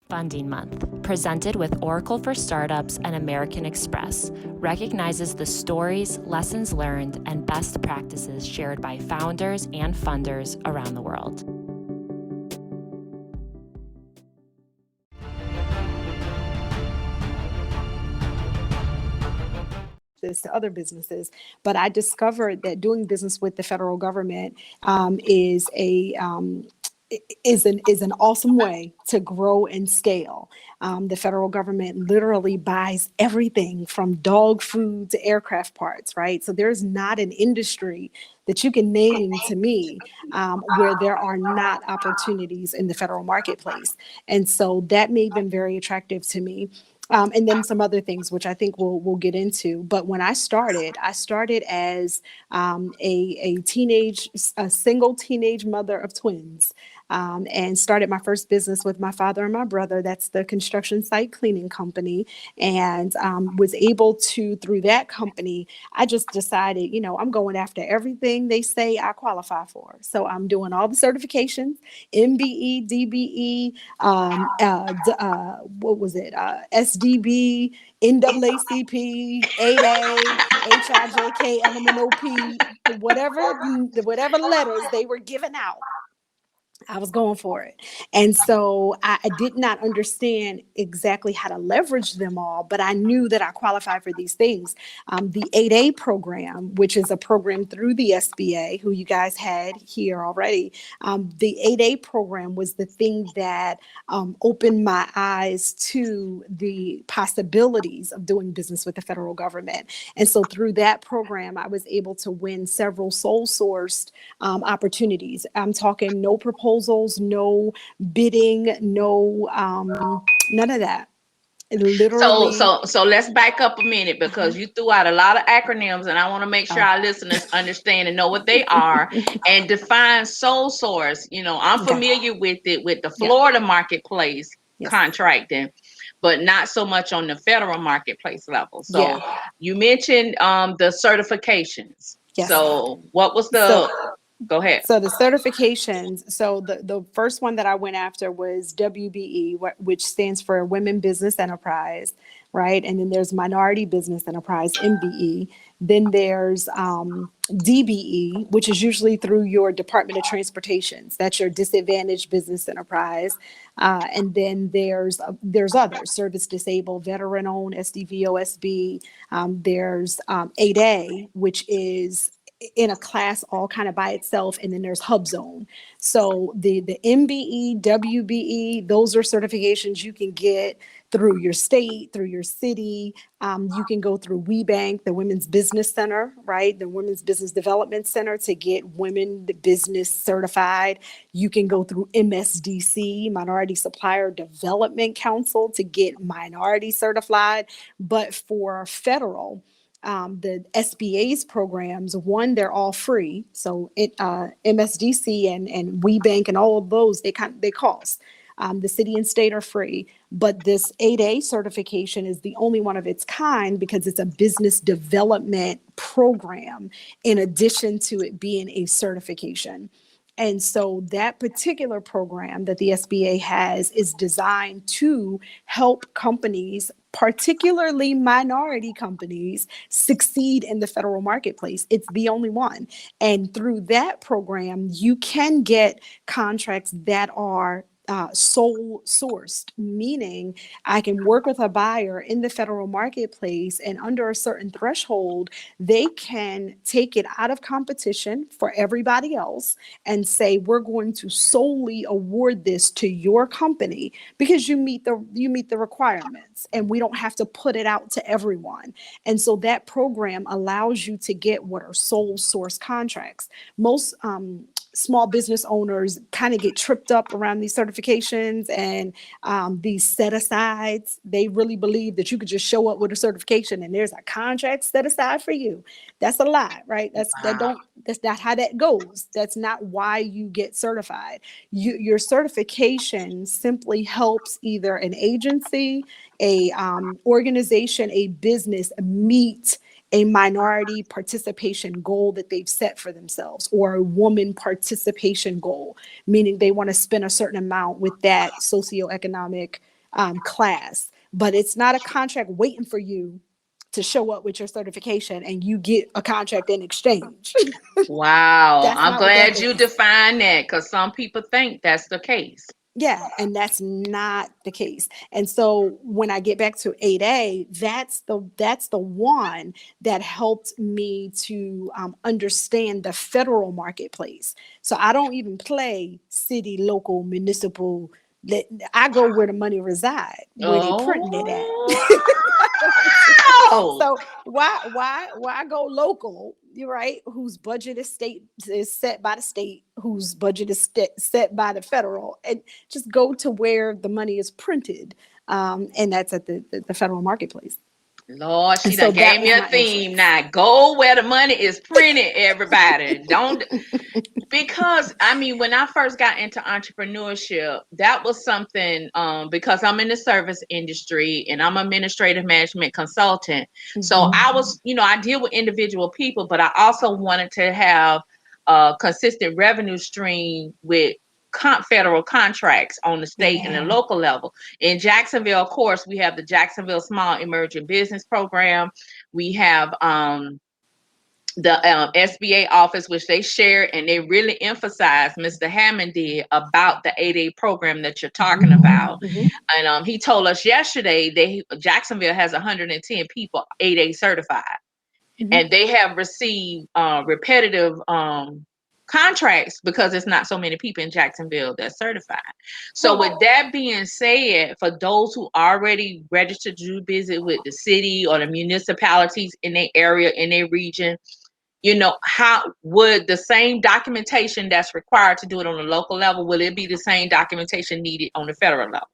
Funding Month, presented with Oracle for Startups and American Express, recognizes the stories, lessons learned, and best practices shared by founders and funders around the world. This to other businesses, but I discovered that doing business with the federal government is an awesome way to grow and scale. The federal government literally buys everything from dog food to aircraft parts, right? So there's not an industry that you can name to me where there are not opportunities in the federal marketplace. And so that made them very attractive to me. And then some other things, which I think we'll get into. But when I started as a single teenage mother of twins. And started my first business with my father and my brother. That's the construction site cleaning company. And was able to, through that company, I just decided, I'm going after everything they say I qualify for. So I'm doing all the certifications, MBE, DBE, SDB, NAACP, 8A, HIJK, LMNOP, whatever letters they were giving out. I was going for it. And so I did not understand exactly how to leverage them all, but I knew that I qualified for these things. The 8A program, which is a program through the SBA, who you guys had here already, the 8A program was the thing that opened my eyes to the possibilities of doing business with the federal government. And so through that program, I was able to win several sole-sourced opportunities. I'm talking no proposals, no bidding, no none of that. Literally. So let's back up a minute, because you threw out a lot of acronyms, and I want to make sure our listeners understand and know what they are and define sole source. I'm familiar with it with the Florida marketplace contracting, but not so much on the federal marketplace level. So you mentioned the certifications. Yes. So what was go ahead. So the certifications, so the first one that I went after was WBE, which stands for Women Business Enterprise, right? And then there's Minority Business Enterprise, MBE. Then there's DBE, which is usually through your Department of Transportation. That's your Disadvantaged Business Enterprise. And then there's others, Service Disabled, Veteran-Owned, SDVOSB. There's 8A, which is in a class all kind of by itself, and then there's Hub Zone. So the MBE, WBE, those are certifications you can get through your state, through your city. You can go through WeBank, the Women's Business Center, right? The Women's Business Development Center to get women business certified. You can go through MSDC, Minority Supplier Development Council, to get minority certified. But for federal, the SBA's programs, one, they're all free. So MSDC and WeBank and all of those, they cost. The city and state are free, but this 8A certification is the only one of its kind because it's a business development program in addition to it being a certification. And so that particular program that the SBA has is designed to help companies, particularly minority companies, succeed in the federal marketplace. It's the only one. And through that program, you can get contracts that are sole sourced, meaning I can work with a buyer in the federal marketplace, and under a certain threshold, they can take it out of competition for everybody else and say, we're going to solely award this to your company because you meet the requirements, and we don't have to put it out to everyone. And so that program allows you to get what are sole source contracts. Most small business owners kind of get tripped up around these certifications and these set asides. They really believe that you could just show up with a certification and there's a contract set aside for you. That's a lie, right? That's not how that goes. That's not why you get certified. Your certification simply helps either an agency, a organization, a business meet a minority participation goal that they've set for themselves, or a woman participation goal, meaning they want to spend a certain amount with that socioeconomic class, but it's not a contract waiting for you to show up with your certification and you get a contract in exchange. Wow. That's I'm not what that glad you is. defined that because some people think that's the case. Yeah, and that's not the case. And so when I get back to 8A, that's the one that helped me to understand the federal marketplace. So I don't even play city, local, municipal. I go where the money reside, where they printing it at. Oh, So why go local? You're right. Whose budget is set by the state, whose budget is set by the federal, and just go to where the money is printed, and that's at the federal marketplace. Lord, And she so done that gave me was a my theme. entrance. Now go where the money is printed, everybody. Don't, because I mean, when I first got into entrepreneurship, that was something, because I'm in the service industry and I'm administrative management consultant. So Mhm. I was, I deal with individual people, but I also wanted to have a consistent revenue stream with federal contracts on the state and the Yeah. local level. In Jacksonville, of course, we have the Jacksonville Small Emerging Business Program. We have the SBA office, which they shared and they really emphasized, Mr. Hammond did, about the 8A program that you're talking about. Mhm. And he told us yesterday Jacksonville has 110 people 8A certified, Mhm. and they have received repetitive contracts because it's not so many people in Jacksonville that's certified. So Well, with that being said, for those who already registered to do business with the city or the municipalities in their area, in their region, how would the same documentation that's required to do it on the local level, will it be the same documentation needed on the federal level?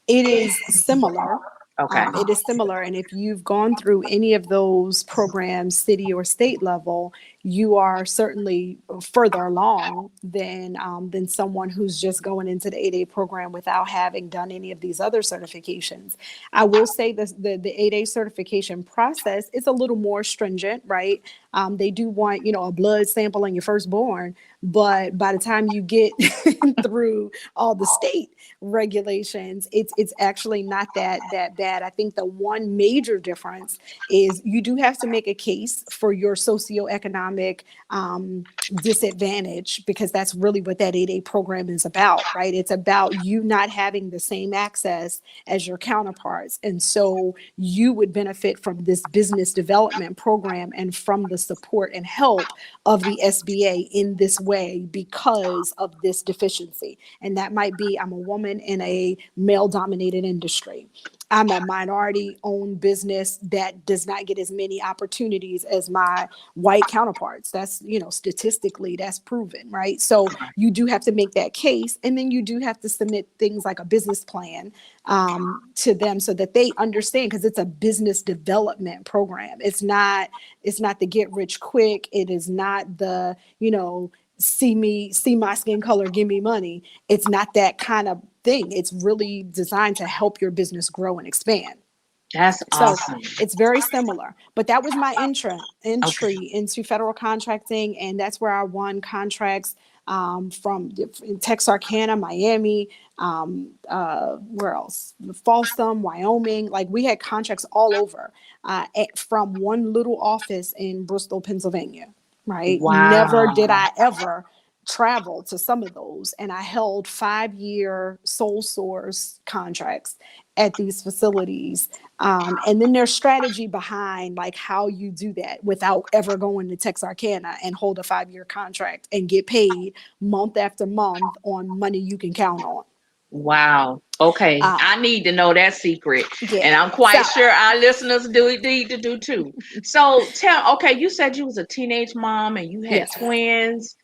it is similar. Okay. It is similar. And if you've gone through any of those programs, city or state level, you are certainly further along than someone who's just going into the 8A program without having done any of these other certifications. I will say this, the 8A certification process is a little more stringent, right? They do want, a blood sample on your firstborn, but by the time you get through all the state regulations, it's actually not that bad. I think the one major difference is you do have to make a case for your socioeconomic disadvantage, because that's really what that 8A program is about, right? It's about you not having the same access as your counterparts. And so you would benefit from this business development program and from the support and help of the SBA in this way because of this deficiency. And that might be, I'm a woman in a male dominated industry. I'm a minority owned business that does not get as many opportunities as my white counterparts. That's, statistically that's proven, right? So you do have to make that case. And then you do have to submit things like a business plan to them so that they understand, because it's a business development program. It's not the get rich quick. It is not the, see my skin color, give me money. It's not that kind of thing. It's really designed to help your business grow and expand. That's So awesome. it's very similar. But that was my Okay. entry into federal contracting. And that's where I won contracts from in Texarkana, Miami, where else? Folsom, Wyoming. Like we had contracts all over from one little office in Bristol, Pennsylvania, right? Never Wow. did I ever travel to some of those. And I held 5-year sole source contracts at these facilities. And then there's strategy behind like how you do that without ever going to Texarkana and hold a 5-year contract and get paid month after month on money you can count on. Wow. Okay. Uh, I need to know that secret. And yeah. I'm So quite sure our listeners do need to do too. So okay, you said you was a teenage mom and you had yes. twins.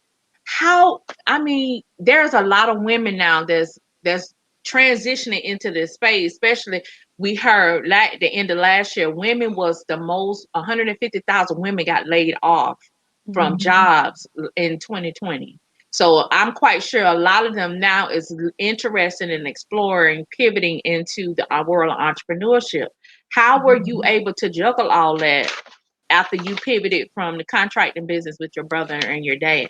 I mean, there's a lot of women now that's transitioning into this space, especially we heard like the end of last year, women was the most 150,000 women got laid off from Mhm. jobs in 2020. So I'm quite sure a lot of them now is interested in exploring, pivoting into the world of entrepreneurship. How were you able to juggle all that after you pivoted from the contracting business with your brother and your dad?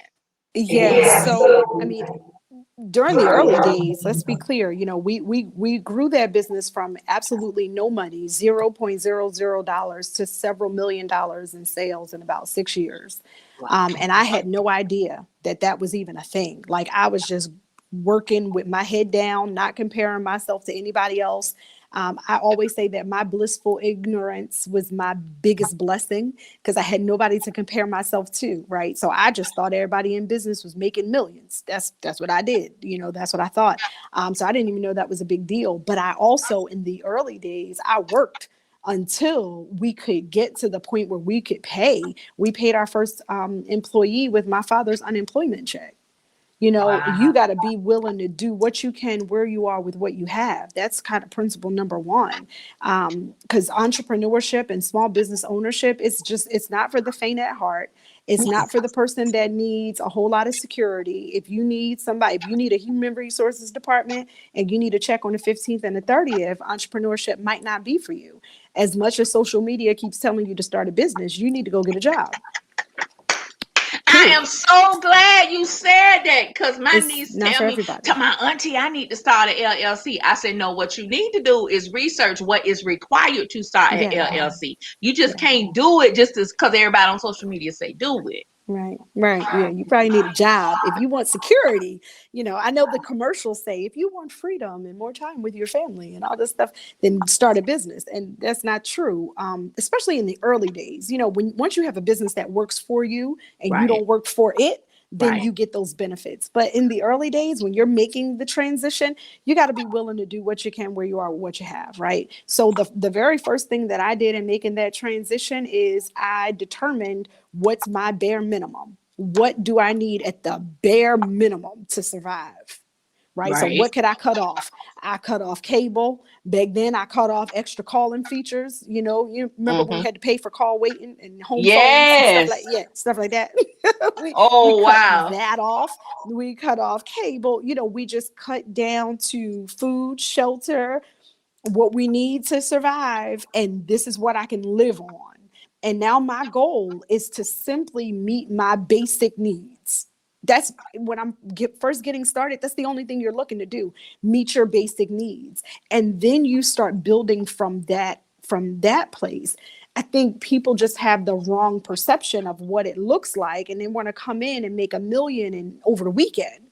Yeah. So, I mean, during the early days, let's be clear, you know, we grew that business from absolutely no money, $0.00 to several $1,000,000 in sales in about 6 years. Wow. And I had no idea that that was even a thing. Like I was just working with my head down, not comparing myself to anybody else. I always say that my blissful ignorance was my biggest blessing because I had nobody to compare myself to, right? So I just thought everybody in business was making millions. That's what I did. You know, that's what I thought. So I didn't even know that was a big deal. But I also, in the early days, I worked until we could get to the point where we could pay. We paid our first employee with my father's unemployment check. You know, you Wow. got to be willing to do what you can where you are with what you have. That's kind of principle number one. Because entrepreneurship and small business ownership, it's not for the faint at heart. It's not for the person that needs a whole lot of security. If you need somebody, if you need a human resources department and you need a check on the 15th and the 30th, entrepreneurship might not be for you. As much as social media keeps telling you to start a business, you need to go get a job. I am Period. so glad you said that because my It's niece not tell for me, everybody. tell my auntie, I need to start an LLC. I said, no, what you need to do is research what is required to start an Yeah. LLC. You just Yeah. can't do it just because everybody on social media say do it. Right, right. Yeah, you probably need a job. If you want security, you know, I know the commercials say if you want freedom and more time with your family and all this stuff, then start a business. And that's not true, especially in the early days. You know, when once you have a business that works for you and you Right, don't work for it, then right. you get those benefits. But in the early days, when you're making the transition, you got to be willing to do what you can where you are with what you have, right? So the very first thing that I did in making that transition is I determined what's my bare minimum. What do I need at the bare minimum to survive? Right. So Right. what could I cut off? I cut off cable. Back then I cut off extra calling features. You know, you remember when Hmm. you had to pay for call waiting and home phones and stuff like, Yes. yeah, stuff like that. we Oh, cut wow. that off. We cut off cable. You know, we just cut down to food, shelter, what we need to survive, and this is what I can live on. And now my goal is to simply meet my basic needs. That's when first getting started. That's the only thing you're looking to do, meet your basic needs. And then you start building from that place. I think people just have the wrong perception of what it looks like, and they want to come in and make 1 million in over the weekend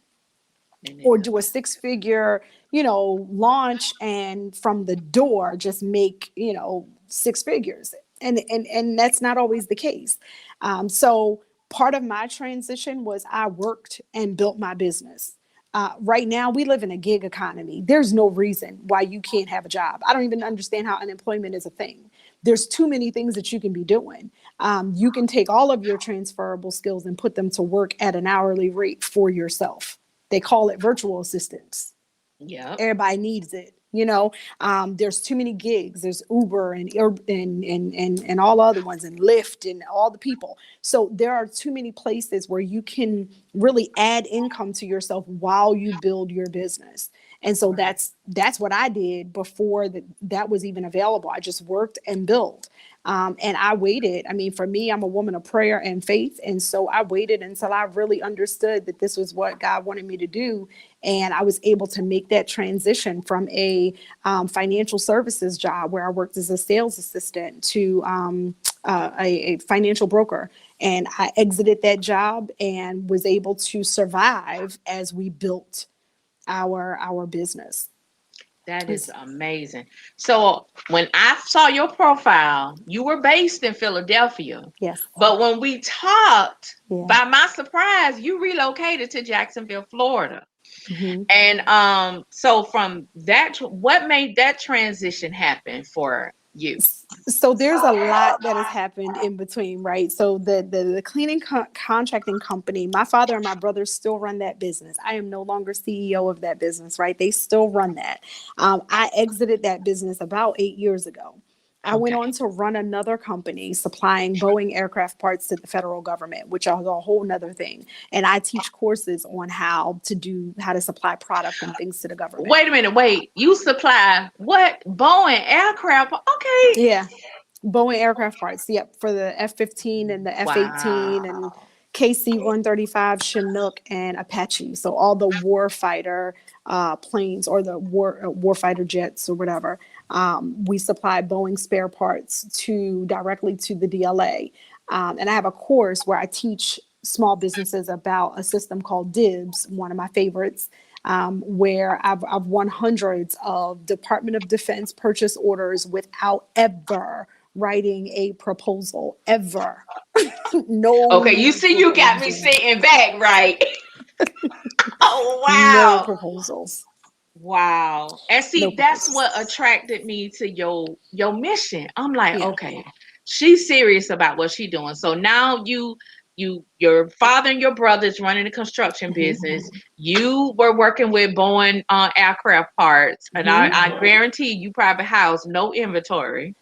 or do a six-figure, you know, launch and from the door just make, you know, six figures. And that's not always the case. So part of my transition was I worked and built my business. Right now, we live in a gig economy. There's no reason why you can't have a job. I don't even understand how unemployment is a thing. There's too many things that you can be doing. You can take all of your transferable skills and put them to work at an hourly rate for yourself. They call it virtual assistants. Yep. Everybody needs it. You know, there's too many gigs. There's Uber and all other ones and Lyft and all the people. So there are too many places where you can really add income to yourself while you build your business. And so Right. that's what I did before that was even available. I just worked and built. And I waited. I mean, for me, I'm a woman of prayer and faith. And so I waited until I really understood that this was what God wanted me to do. And I was able to make that transition from a financial services job where I worked as a sales assistant to a financial broker. And I exited that job and was able to survive as we built our business. That is It's, amazing. So when I saw your profile, you were based in Philadelphia. yes. But when we talked, Yeah. by my surprise, you relocated to Jacksonville, Florida. Mhm. And so from that, what made that transition happen for you? So there's a lot that has happened in between, right? So the cleaning contracting company, my father and my brother still run that business. I am no longer CEO of that business, right? They still run that. I exited that business about 8 years ago. I went Okay. on to run another company supplying Boeing aircraft parts to the federal government, which is a whole nother thing. And I teach courses on how to supply product and things to the government. Wait a minute. Wait. You supply what? Boeing aircraft? Okay. Yeah. Boeing aircraft parts. Yep, for the F-15 and the F-18 and Wow. KC-135, Chinook, and Apache. So all the warfighter planes, or the warfighter jets, or whatever. We supply Boeing spare parts directly to the DLA. And I have a course where I teach small businesses about a system called DIBS, one of my favorites, where I've won hundreds of Department of Defense purchase orders without ever writing a proposal, ever. No Okay, you see, you got me proposals. sitting back, right? Oh, No wow. proposals. Wow. And No see, that's proposals. what attracted me to your mission. I'm like, Yeah. okay, she's serious about what she's doing. So now your father and your brothers running the construction Hmm. business. You were working with Boeing aircraft parts, and Hmm. I guarantee you probably house no inventory.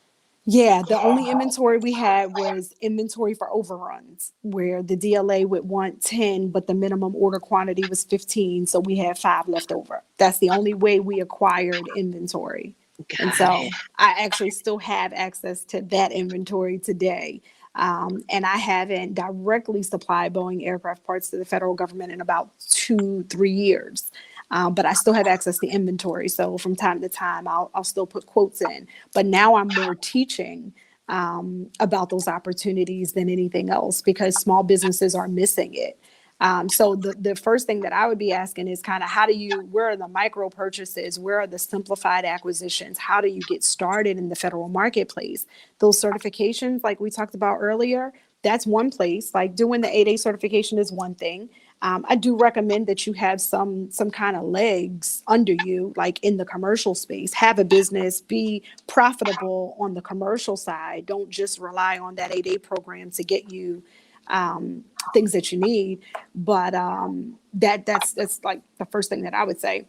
Yeah, the only inventory we had was inventory for overruns, where the DLA would want 10, but the minimum order quantity was 15. So we had 5 left over. That's the only way we acquired inventory. And Got it. so I actually still have access to that inventory today. And I haven't directly supplied Boeing aircraft parts to the federal government in about 2, 3 years. But I still have access to inventory. So from time to time, I'll still put quotes in. But now I'm more teaching about those opportunities than anything else, because small businesses are missing it. So the first thing that I would be asking is kind of, where are the micro purchases? Where are the simplified acquisitions? How do you get started in the federal marketplace? Those certifications, like we talked about earlier, that's one place. Like doing the 8A certification is one thing. I do recommend that you have some kind of legs under you, like in the commercial space. Have a business, be profitable on the commercial side. Don't just rely on that 8A program to get you things that you need. But that's like the first thing that I would say.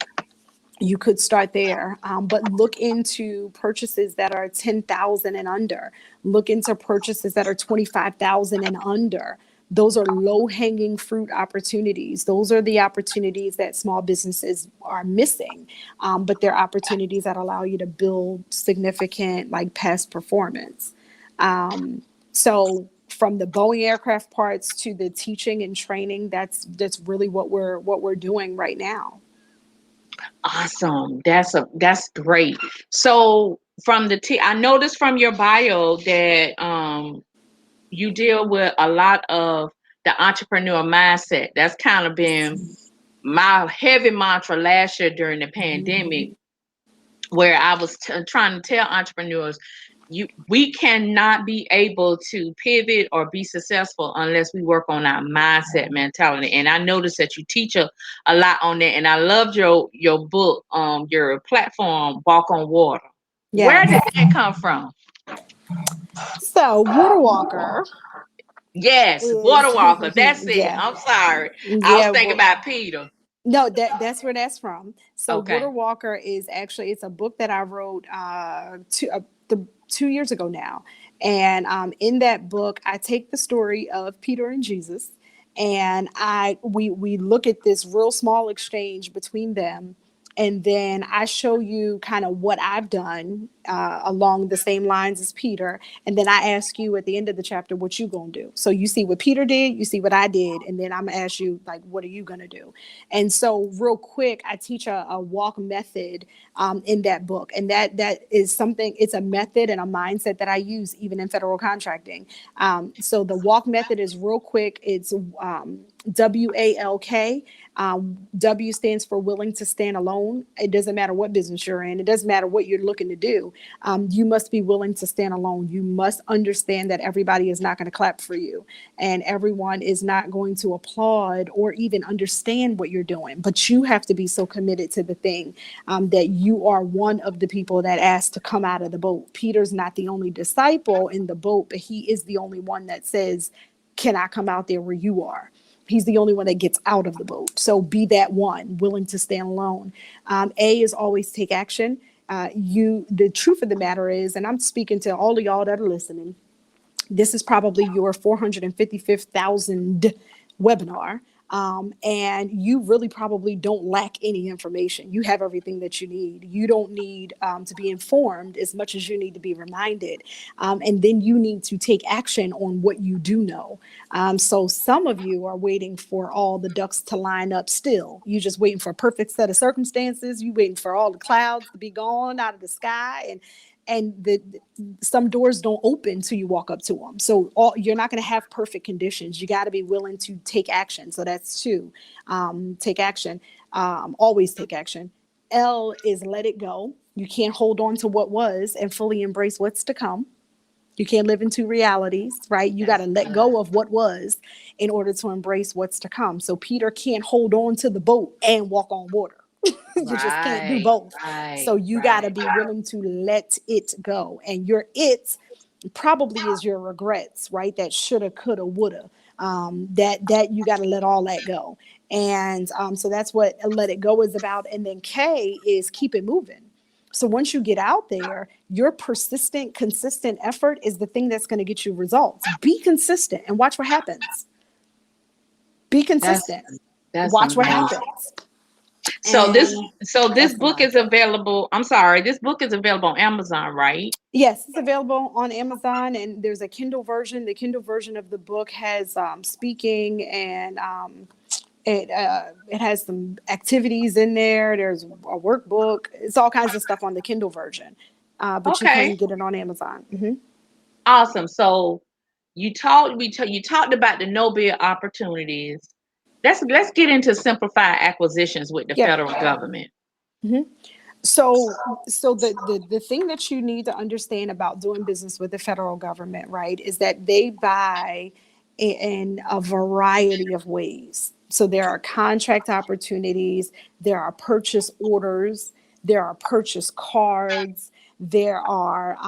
You could start there, but look into purchases that are 10,000 and under. Look into purchases that are 25,000 and under. Those are low hanging fruit opportunities. Those are the opportunities that small businesses are missing, but they're opportunities that allow you to build significant, like, past performance. So from the Boeing aircraft parts to the teaching and training, that's really what we're doing right now. Awesome. That's great. So from I noticed from your bio that you deal with a lot of the entrepreneur mindset. That's kind of been my heavy mantra last year during the pandemic, where I was trying to tell entrepreneurs, we cannot be able to pivot or be successful unless we work on our mindset mentality. And I noticed that you teach a lot on that. And I loved your book, your platform, Walk on Water. Where did Yes. that come from? So Water Walker Yes, is, Water Walker. That's it. yeah, I'm sorry. I was yeah. thinking Well, about Peter. no, that's where that's from. So Okay. Water Walker is actually, it's a book that I wrote 2 years ago now, and in that book I take the story of Peter and Jesus, and we look at this real small exchange between them, and then I show you kind of what I've done along the same lines as Peter, and then I ask you at the end of the chapter what you gonna do. So you see what Peter did, you see what I did, and then I'm gonna ask you, like, what are you gonna do? And so real quick, I teach a walk method in that book, and that is something. It's a method and a mindset that I use even in federal contracting. So the walk method is real quick. It's WALK. W stands for willing to stand alone. It doesn't matter what business you're in. It doesn't matter what you're looking to do. You must be willing to stand alone. You must understand that everybody is not going to clap for you, and everyone is not going to applaud or even understand what you're doing. But you have to be so committed to the thing that you are one of the people that asked to come out of the boat. Peter's not the only disciple in the boat, but he is the only one that says, can I come out there where you are? He's the only one that gets out of the boat. So be that one, willing to stand alone. A is always take action. The truth of the matter is, and I'm speaking to all of y'all that are listening, this is probably your 455,000th webinar. And you really probably don't lack any information. You have everything that you need. You don't need to be informed as much as you need to be reminded. And then you need to take action on what you do know. So some of you are waiting for all the ducks to line up still. You're just waiting for a perfect set of circumstances. You waiting for all the clouds to be gone out of the sky. And some doors don't open till you walk up to them. So you're not going to have perfect conditions. You got to be willing to take action. So that's two. Take action. Always take action. L is let it go. You can't hold on to what was and fully embrace what's to come. You can't live in two realities, right? You got to let go of what was in order to embrace what's to come. So Peter can't hold on to the boat and walk on water. You just can't do both. So you got to be willing to let it go. And your it probably is your regrets, right? That shoulda, coulda, woulda. That you got to let all that go. And so that's what let it go is about. And then K is keep it moving. So once you get out there, your persistent, consistent effort is the thing that's going to get you results. Be consistent and watch what happens. Be consistent. That's watch what amazing. happens. So this that's book the is available. I'm sorry, this book is available on Amazon, right? Yes, it's available on Amazon, and there's a Kindle version. The Kindle version of the book has speaking, and it has some activities in there. There's a workbook. It's all kinds of stuff on the Kindle version, but you Okay, can get it on Amazon. awesome. So you talked about the no bid opportunities. Let's get into simplified acquisitions with the Yeah. federal government. So the thing that you need to understand about doing business with the federal government, right, is that they buy in a variety of ways. So there are contract opportunities, there are purchase orders, there are purchase cards, there are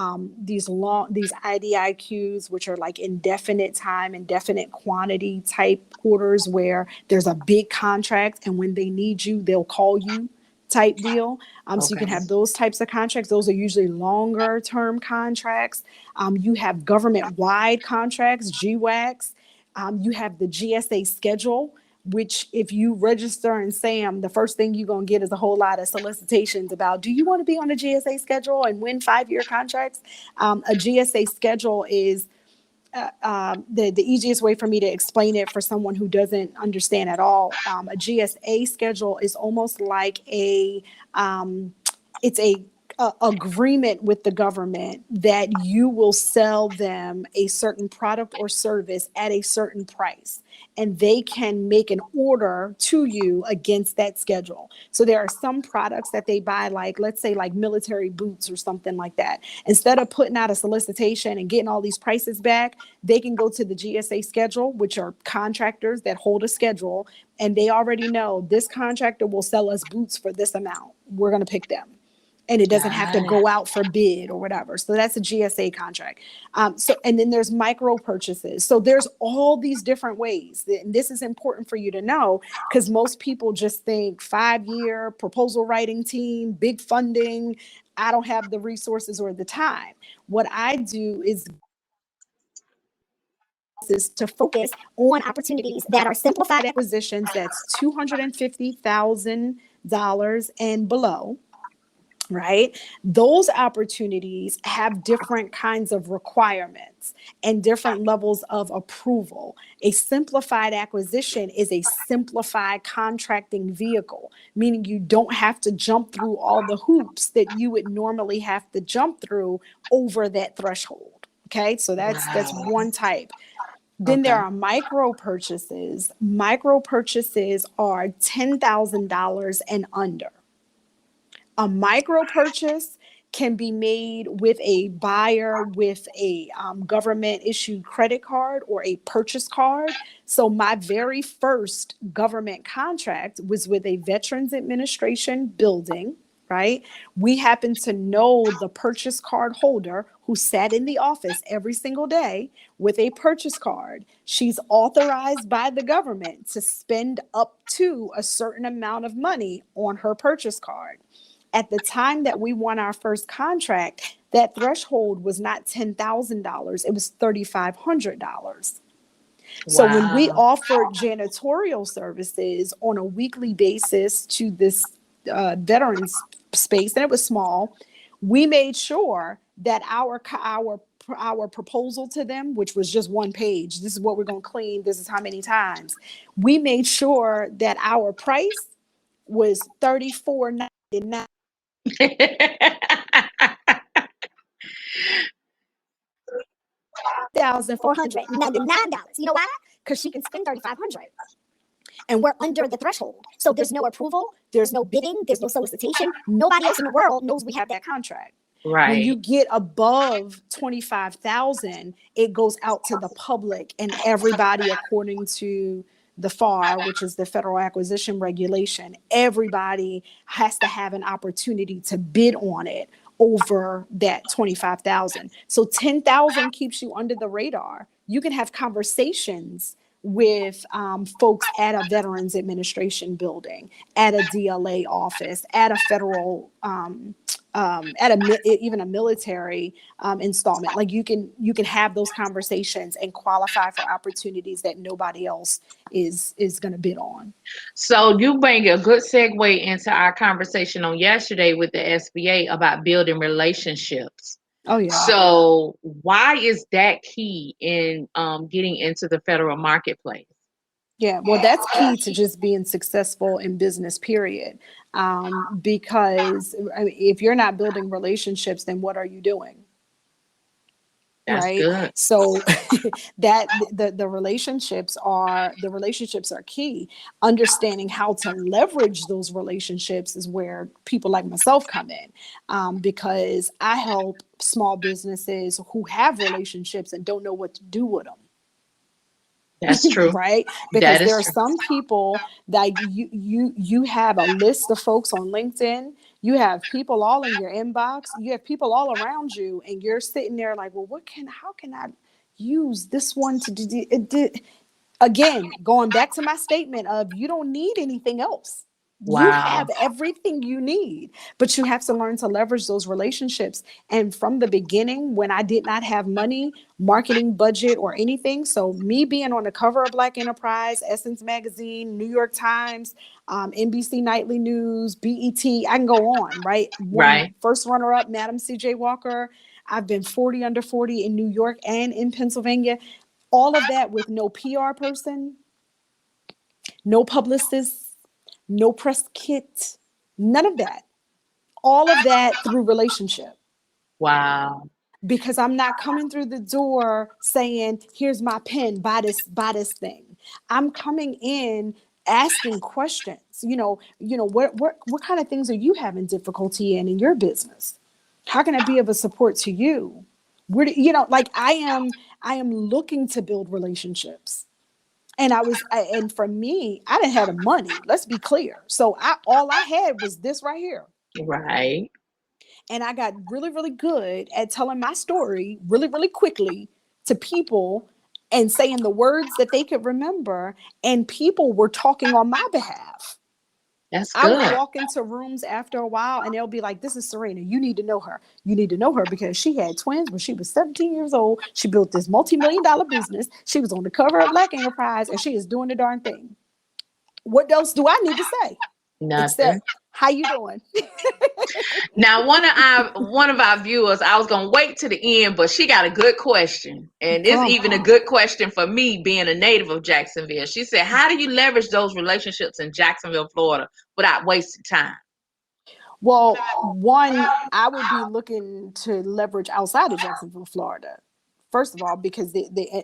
these IDIQs, which are like indefinite time, indefinite quantity type orders where there's a big contract and when they need you, they'll call you type deal. So you can have those types of contracts. Those are usually longer term contracts. You have government wide contracts, GWACs. You have the GSA schedule, which if you register in SAM, the first thing you're going to get is a whole lot of solicitations about, do you want to be on a GSA schedule and win 5-year contracts? A GSA schedule is the easiest way for me to explain it for someone who doesn't understand at all. A GSA schedule is almost like it's a agreement with the government that you will sell them a certain product or service at a certain price, and they can make an order to you against that schedule. So there are some products that they buy, like let's say like military boots or something like that. Instead of putting out a solicitation and getting all these prices back, they can go to the GSA schedule, which are contractors that hold a schedule, and they already know this contractor will sell us boots for this amount. We're going to pick them. And it doesn't have to go out for bid or whatever. So that's a GSA contract. And then there's micro purchases. So there's all these different ways. And this is important for you to know because most people just think 5-year proposal writing team, big funding. I don't have the resources or the time. What I do is to focus on opportunities that are simplified acquisitions. That's $250,000 and below. Right? Those opportunities have different kinds of requirements and different levels of approval. A simplified acquisition is a simplified contracting vehicle, meaning you don't have to jump through all the hoops that you would normally have to jump through over that threshold. Okay, so that's one type. Then there are micro purchases. Micro purchases are $10,000 and under. A micro purchase can be made with a buyer with a government issued credit card or a purchase card. So my very first government contract was with a Veterans Administration building, right? We happen to know the purchase card holder who sat in the office every single day with a purchase card. She's authorized by the government to spend up to a certain amount of money on her purchase card. At the time that we won our first contract, that threshold was not $10,000, it was $3,500. So when we Wow. offered janitorial services on a weekly basis to this veterans space, and it was small, we made sure that our proposal to them, which was just one page, this is what we're going to clean, this is how many times, we made sure that our price was $34.99. $499. You know why? Because she can spend 3,500 and we're under the threshold. So there's no approval, there's no bidding, there's no solicitation. Nobody else in the world knows we have that contract. When you Right. get above 25,000, it goes out to the public and everybody, according to the FAR, which is the Federal Acquisition Regulation, everybody has to have an opportunity to bid on it over that 25,000. So 10,000 keeps you under the radar. You can have conversations with folks at a Veterans Administration building, at a DLA office, at a federal, even a military installment. Like you can have those conversations and qualify for opportunities that nobody else is going to bid on. So you bring a good segue into our conversation on yesterday with the SBA about building relationships. Oh yeah. So why is that key in getting into the federal marketplace? Yeah, well, that's key to just being successful in business, period. Because I mean, if you're not building relationships, then what are you doing? That's Right. good. So that the relationships are key. Understanding how to leverage those relationships is where people like myself come in, because I help small businesses who have relationships and don't know what to do with them. That's true. Right? That Because is there are true. some people that you have a list of folks on LinkedIn. You have people all in your inbox. You have people all around you, and you're sitting there like, well, how can I use this one to do it? Again, going back to my statement of you don't need anything else. You Wow. have everything you need, but you have to learn to leverage those relationships. And from the beginning, when I did not have money, marketing budget, or anything, so me being on the cover of Black Enterprise, Essence Magazine, New York Times, NBC Nightly News, BET, I can go on, right? Right. First runner up, Madam CJ Walker. I've been 40 under 40 in New York and in Pennsylvania. All of that with no PR person, no publicist, no press kit, none of that. All of that through relationship. Wow. Because I'm not coming through the door saying, here's my pen, buy this thing. I'm coming in asking questions. What kind of things are you having difficulty in your business? How can I be of a support to you? I am looking to build relationships. And for me, I didn't have the money. Let's be clear. So all I had was this right here. Right. And I got really, really good at telling my story really, really quickly to people and saying the words that they could remember. And people were talking on my behalf. That's I would good. walk into rooms after a while and they'll be like, this is Sirena. You need to know her. You need to know her because she had twins when she was 17 years old. She built this multi-million-dollar business. She was on the cover of Black Enterprise and she is doing the darn thing. What else do I need to say? Nothing. Except, how you doing? Now, one of our viewers, I was gonna wait to the end, but she got a good question, and it's Come even a on. good question for me, being a native of Jacksonville. She said, "How do you leverage those relationships in Jacksonville, Florida, without wasting time?" Well, one, I would be looking to leverage outside of Jacksonville, Florida. First of all, because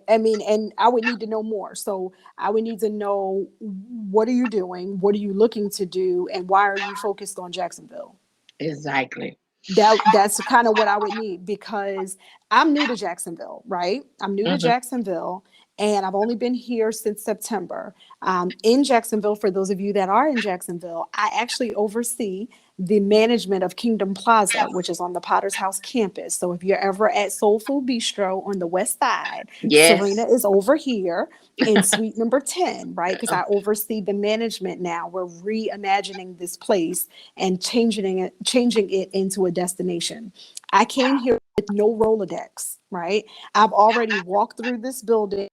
and I would need to know more. So I would need to know, what are you doing? What are you looking to do? And why are you focused on Jacksonville? Exactly. That's kind of what I would need, because I'm new to Jacksonville, right? I'm new to Hmm. Jacksonville, and I've only been here since September. In Jacksonville, for those of you that are in Jacksonville, I actually oversee the management of Kingdom Plaza, which is on the Potter's House campus. So if you're ever at Soul Food Bistro on the west side, Serena Yes. is over here in suite number 10, right? Because I oversee the management now. We're reimagining this place and changing it into a destination. I came here with no Rolodex, right? I've already walked through this building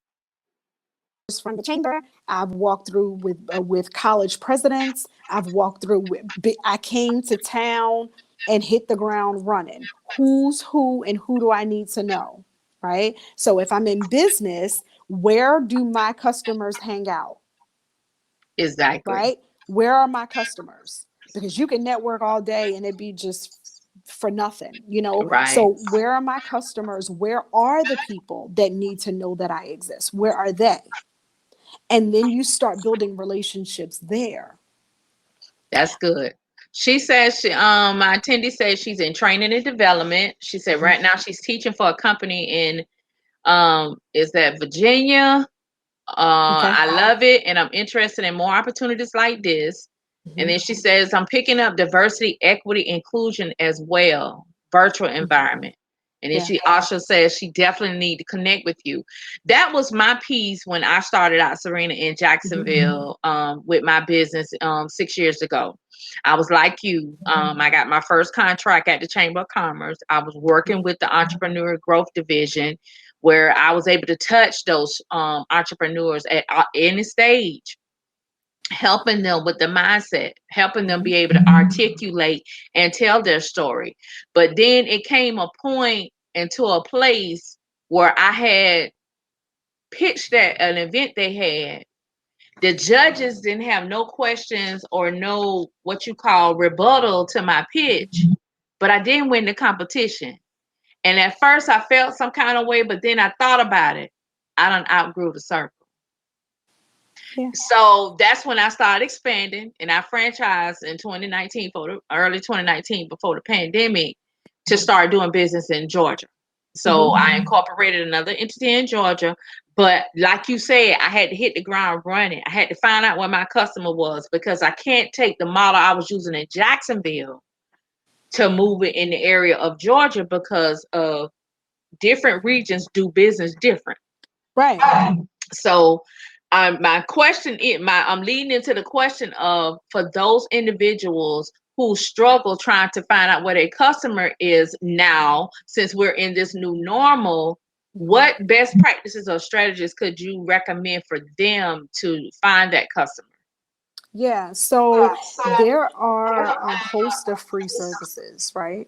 from the chamber. I've walked through with college presidents. I've walked through I came to town and hit the ground running. Who's who and who do I need to know? Right? So if I'm in business, where do my customers hang out? Exactly. Right? Where are my customers? Because you can network all day and it be just for nothing, you know? Right. So where are my customers? Where are the people that need to know that I exist? Where are they? And then you start building relationships there. That's good. She says my attendee says she's in training and development. She said Mhm. right now she's teaching for a company in is that Virginia. Okay. I love it and I'm interested in more opportunities like this. And Mhm. then she says, I'm picking up diversity, equity, inclusion as well, virtual Mhm. environment. And then Yeah. she also says she definitely need to connect with you. That was my piece when I started out Sirena in Mhm. Jacksonville with my business 6 years ago. I was like you. I got my first contract at the Chamber of Commerce. I was working with the Entrepreneur Growth Division where I was able to touch those entrepreneurs at any stage, helping them with the mindset, helping them Mhm. be able to articulate and tell their story. But then it came a point into a place where I had pitched at an event they had. The judges didn't have no questions or no what you call rebuttal to my pitch, but I didn't win the competition. And at first I felt some kind of way, but then I thought about it. I done outgrew the circle. Yeah. So that's when I started expanding and I franchised in 2019 for the early 2019 before the pandemic to start doing business in Georgia. So Mhm. I incorporated another entity in Georgia. But like you said, I had to hit the ground running. I had to find out where my customer was because I can't take the model I was using in Jacksonville to move it in the area of Georgia because of different regions do business different. Right. So my question is I'm leading into the question of for those individuals who struggle trying to find out where their customer is now, since we're in this new normal, Mhm. what best practices or strategies could you recommend for them to find that customer? Yeah. So there are a host of free services, right?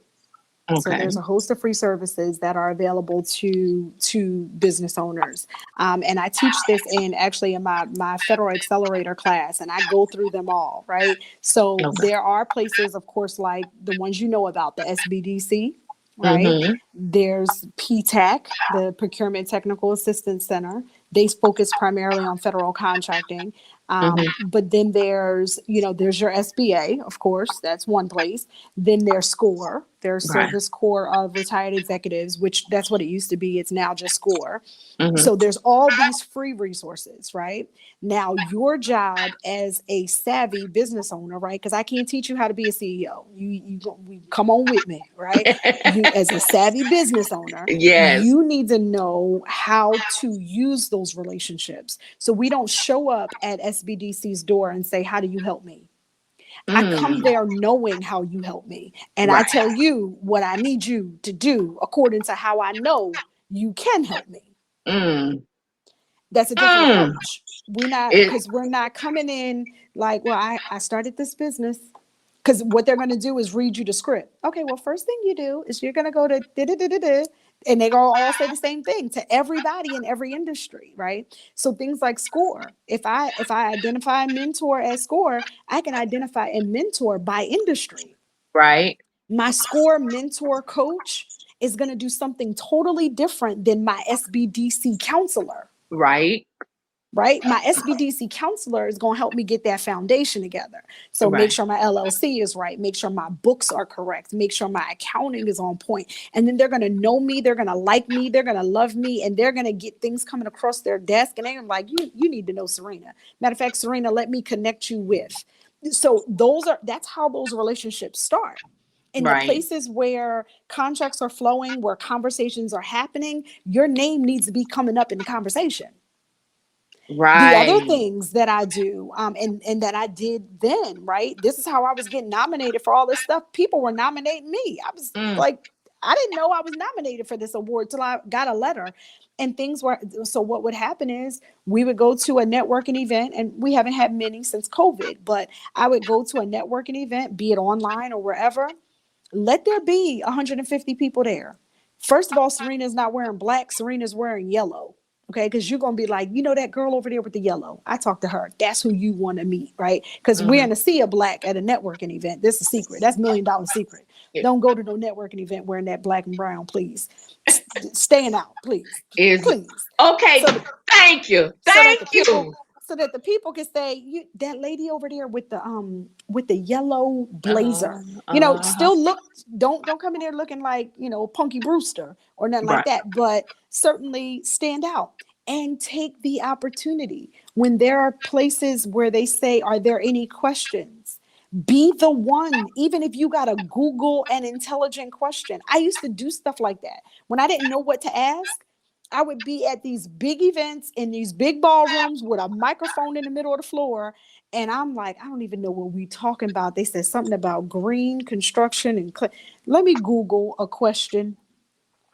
So Okay. there's a host of free services that are available to business owners, and I teach this in actually in my federal accelerator class, and I go through them all. Right. So Okay. there are places, of course, like the ones you know about, the SBDC. Right. Mm-hmm. There's PTAC, the Procurement Technical Assistance Center. They focus primarily on federal contracting. Mm-hmm. But then there's your SBA, of course, that's one place. Then there's SCORE, there's Right. Service Corps of Retired Executives, which that's what it used to be. It's now just SCORE. Mm-hmm. So there's all these free resources, right? Now, your job as a savvy business owner, right? Because I can't teach you how to be a CEO. You come on with me, right? You, as a savvy business owner, Yes. you need to know how to use those relationships. So we don't show up at SBDC's door and say, "How do you help me?" I come Mm. there knowing how you help me. And I Right. tell you what I need you to do according to how I know you can help me. Mm. That's a different Mm. approach. We're not coming in like, well, I started this business. Because what they're going to do is read you the script. Okay, well, first thing you do is you're going to go to da da da da da, and they all say the same thing to everybody in every industry, right? So things like SCORE. If I identify a mentor as SCORE, I can identify a mentor by industry. Right. My SCORE mentor coach is going to do something totally different than my SBDC counselor. Right. Right? My SBDC counselor is going to help me get that foundation together. So make Right. sure my LLC is right, make sure my books are correct, make sure my accounting is on point. And then they're going to know me, they're going to like me, they're going to love me, and they're going to get things coming across their desk. And they're like, you need to know Sirena. Matter of fact, Sirena, let me connect you with. So that's how those relationships start. In the Right. places where contracts are flowing, where conversations are happening, your name needs to be coming up in the conversation. The other Right. things that I do, and that I did then, right? This is how I was getting nominated for all this stuff. People were nominating me. I was Mm. like, I didn't know I was nominated for this award till I got a letter. And things were, so what would happen is we would go to a networking event, and we haven't had many since COVID, but I would go to a networking event, be it online or wherever. Let there be 150 people there. First of all, Serena's not wearing black, Serena's wearing yellow. Okay, because you're gonna be like, that girl over there with the yellow. I talked to her. That's who you want to meet, right? Because we're in a sea of black at a networking event. This is a secret. That's $1 million secret. Don't go to no networking event wearing that black and brown, please. Staying out, please, Is please. okay. So, Thank you. so that Thank the you. people, so that the people can say, that lady over there with the yellow blazer, still look, don't come in there looking like, Punky Brewster or nothing like Right. that, but certainly stand out and take the opportunity. When there are places where they say, are there any questions? Be the one, even if you got to Google an intelligent question. I used to do stuff like that. When I didn't know what to ask, I would be at these big events in these big ballrooms with a microphone in the middle of the floor. And I'm like, I don't even know what we talking about. They said something about green construction and let me Google a question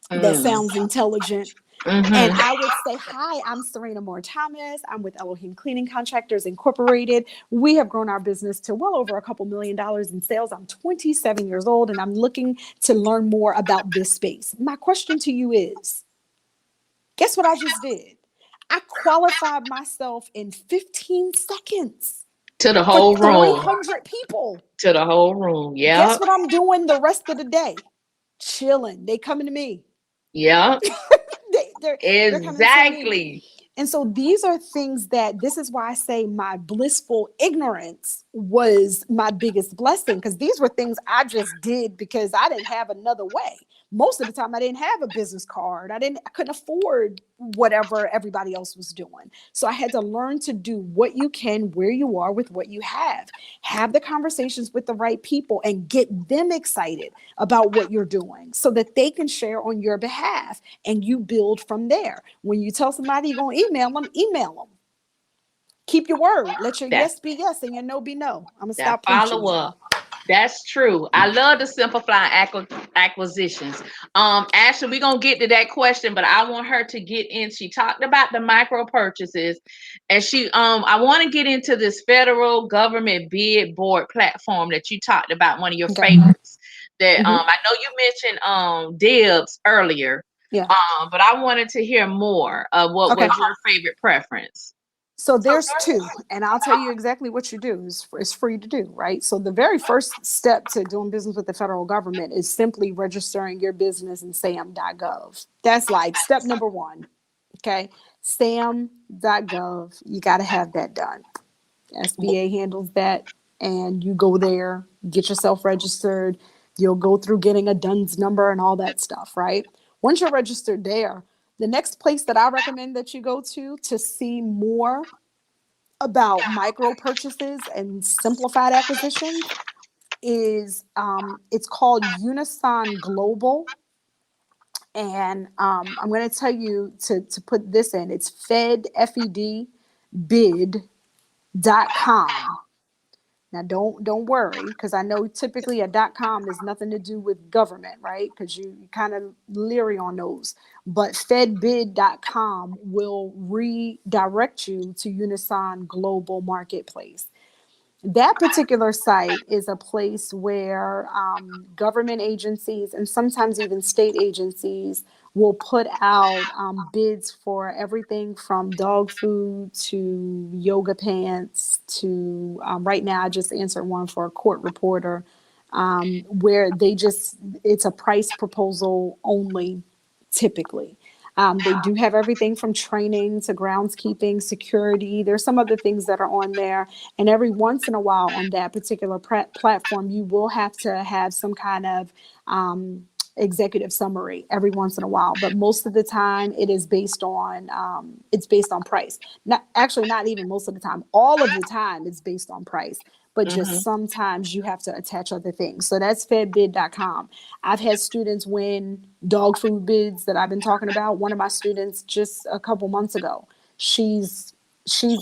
that sounds intelligent. And I would say, hi, I'm Sirena Moore Thomas. I'm with AHEM Cleaning Contractors Incorporated. We have grown our business to well over a couple $1 million in sales. I'm 27 years old, and I'm looking to learn more about this space. My question to you is, guess what I just did? I qualified myself in 15 seconds To the for whole room. 300 people. To the whole room. Guess Yep. what I'm doing the rest of the day? Chilling. They coming to me. Yep. They're coming to me. Exactly. And so these are things this is why I say my blissful ignorance was my biggest blessing, because these were things I just did because I didn't have another way. Most of the time I didn't have a business card. I couldn't afford whatever everybody else was doing. So I had to learn to do what you can, where you are, with what you have. Have the conversations with the right people and get them excited about what you're doing so that they can share on your behalf, and you build from there. When you tell somebody you're going to email them. Keep your word. Let your That yes be yes and your no be no. I'm going to that stop preaching follow now. up. That's true. I love the simplify acquisitions. Ashley, we're gonna get to that question, but I want her to get in. She talked about the micro purchases, and I want to get into this federal government bid board platform that you talked about, one of your Okay. favorites. That Mm-hmm. I know you mentioned dibs earlier. Yeah. But I wanted to hear more of what Okay. was your favorite preference. So there's two, and I'll tell you exactly what you do. It's free to do, right? So the very first step to doing business with the federal government is simply registering your business in sam.gov. That's like step number one. Okay. sam.gov. You got to have that done. SBA handles that, and you go there, get yourself registered. You'll go through getting a DUNS number and all that stuff, right? Once you're registered there, the next place that I recommend that you go to see more about micro purchases and simplified acquisitions is it's called Unison Global. And I'm going to tell you to put this in. It's fedbid.com. Now, don't worry, because I know typically a .com is nothing to do with government, right? Because you kind of leery on those. But fedbid.com will redirect you to Unison Global Marketplace. That particular site is a place where government agencies and sometimes even state agencies will put out bids for everything from dog food to yoga pants to right now I just answered one for a court reporter where it's a price proposal only typically. They do have everything from training to groundskeeping, security. There's some other things that are on there. And every once in a while on that particular platform, you will have to have some kind of executive summary every once in a while. But most of the time, it is based on price. Not even most of the time. All of the time, it's based on price. But just sometimes you have to attach other things. So that's fedbid.com. I've had students win dog food bids that I've been talking about. One of my students just a couple months ago, she's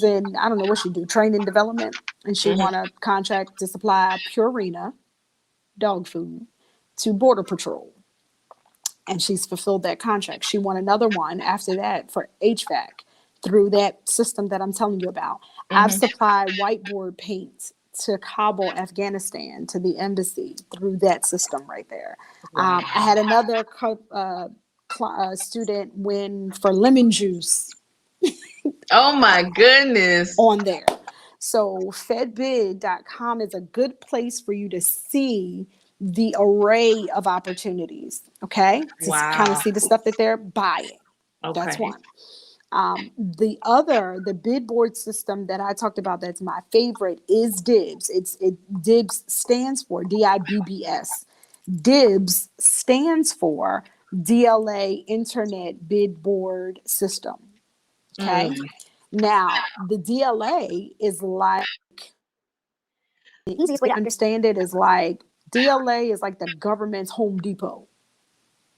in, I don't know what she do, training development, and she won a contract to supply Purina dog food to Border Patrol. and she's fulfilled that contract. She won another one after that for HVAC through that system that I'm telling you about. I've Mm-hmm. supplied whiteboard paint to Kabul, Afghanistan, to the embassy through that system right there. Wow. I had another student win for lemon juice Oh my goodness. on there. So fedbid.com is a good place for you to see the array of opportunities. Okay. To kind of Wow. see the stuff that they're buying. That's Okay. one. The bid board system that I talked about that's my favorite is DIBS. DIBS stands for DIBBS. DIBS stands for DLA Internet Bid Board System. Okay. Mm, Now, the DLA is like, the easiest way to understand it is like DLA is like the government's Home Depot.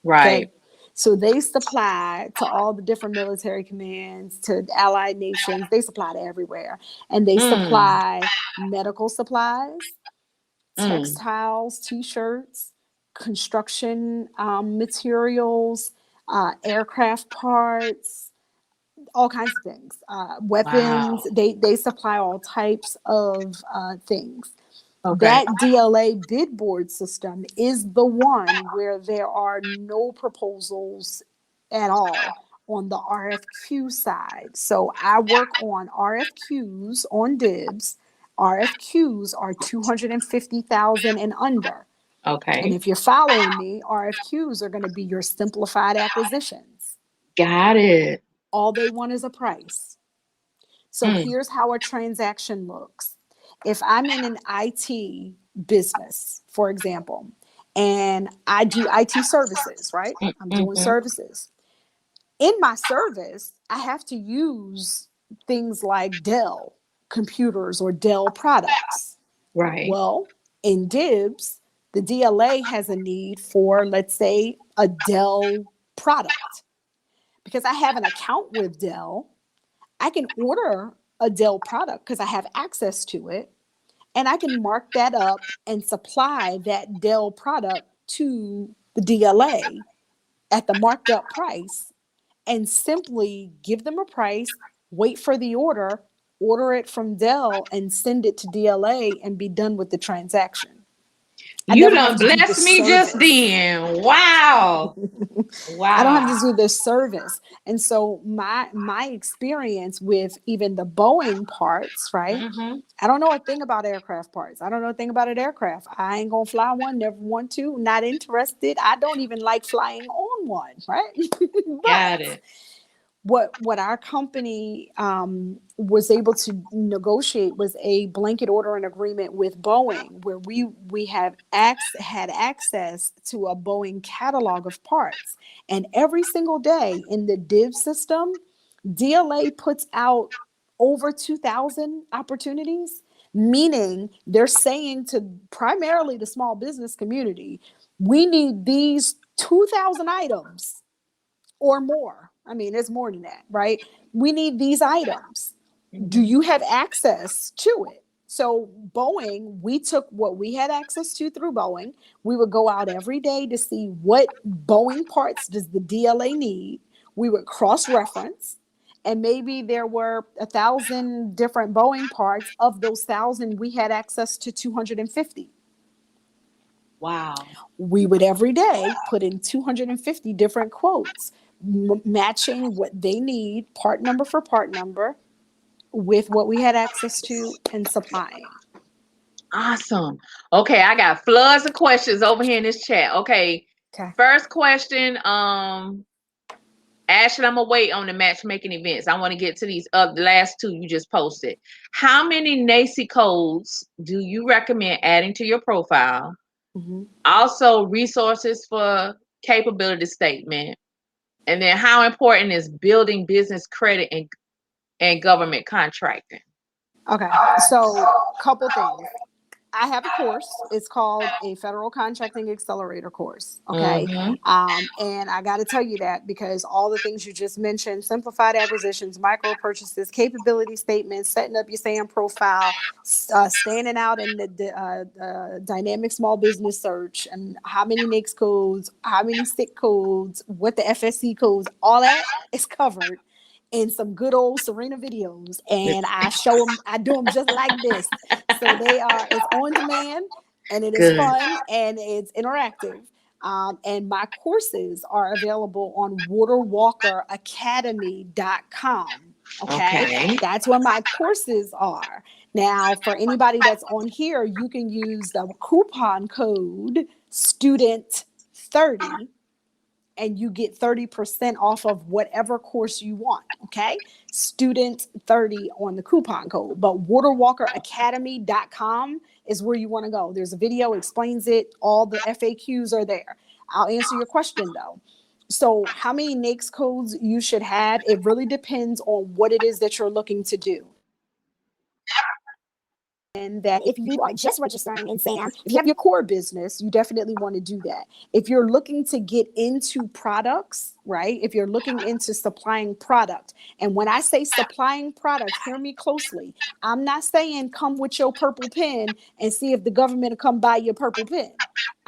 right. Okay. So they supply to all the different military commands, to allied nations, they supply to everywhere. And they Mm, supply medical supplies, mm, textiles, t-shirts, construction materials, aircraft parts, all kinds of things, weapons. wow. They supply all types of things. Okay. That DLA bid board system is the one where there are no proposals at all on the RFQ side. So I work on RFQs on DIBS. RFQs are 250,000 and under. And Okay. if you're following me, RFQs are going to be your simplified acquisitions. Got it. All they want is a price. So Mm, here's how a transaction looks. If I'm in an IT business, for example, and I do IT services, right? mm, I'm doing mm-hmm. services. In my service, I have to use things like Dell computers or Dell products. Right. Well, in DIBS, the DLA has a need for, let's say, a Dell product. Because I have an account with Dell, I can order a Dell product because I have access to it, and I can mark that up and supply that Dell product to the DLA at the marked up price, and simply give them a price, wait for the order it from Dell, and send it to DLA and be done with the transaction. I You never have done to do the blessed me just service. then. Wow. I don't have Wow. to do the service. And so my experience with even the Boeing parts, right? Mm-hmm. I don't know a thing about aircraft parts. I don't know a thing about an aircraft. I ain't gonna fly one, never want to, not interested. I don't even like flying on one, right? But Got it. what our company was able to negotiate was a blanket order and agreement with Boeing, where we had access to a Boeing catalog of parts, and every single day in the div system, DLA puts out over 2,000 opportunities, meaning they're saying to primarily the small business community, we need these 2,000 items or more. I mean, it's more than that, right? We need these items. Do Mm-hmm. you have access to it? So, Boeing, we took what we had access to through Boeing. We would go out every day to see what Boeing parts does the DLA need. We would cross reference, and maybe there were 1,000 different Boeing parts. Of those 1,000, we had access to 250. Wow. We would every day put in 250 different quotes, matching what they need, part number for part number, with what we had access to and supplying. Awesome. Okay, I got floods of questions over here in this chat. Okay. Okay. First question, Ashley, I'm gonna wait on the matchmaking events. I want to get to these the last two you just posted. How many NACI codes do you recommend adding to your profile? Mm-hmm. Also, resources for capability statement. And then how important is building business credit and government contracting? Okay. So, couple things. I have a course. It's called a Federal Contracting Accelerator course. Okay. Mm-hmm. And I got to tell you that because all the things you just mentioned, simplified acquisitions, micro purchases, capability statements, setting up your SAM profile, standing out in the dynamic small business search, and how many NAICS codes, how many SIC codes, what the FSC codes, all that is covered in some good old Sirena videos, and I do them just like this. So it's on demand, and it is Good. fun, and it's interactive. And my courses are available on waterwalkeracademy.com. Okay. Okay. That's where my courses are. Now, for anybody that's on here, you can use the coupon code student30, and you get 30% off of whatever course you want. Okay. Student 30 on the coupon code, but waterwalkeracademy.com is where you want to go. There's a video, explains it. All the FAQs are there. I'll answer your question though. So how many NAICS codes you should have, it really depends on what it is that you're looking to do. And that if you are just registering in SAM, if you have your core business, you definitely want to do that. If you're looking to get into products, right? If you're looking into supplying product, and when I say supplying product, hear me closely. I'm not saying come with your purple pen and see if the government will come buy your purple pen.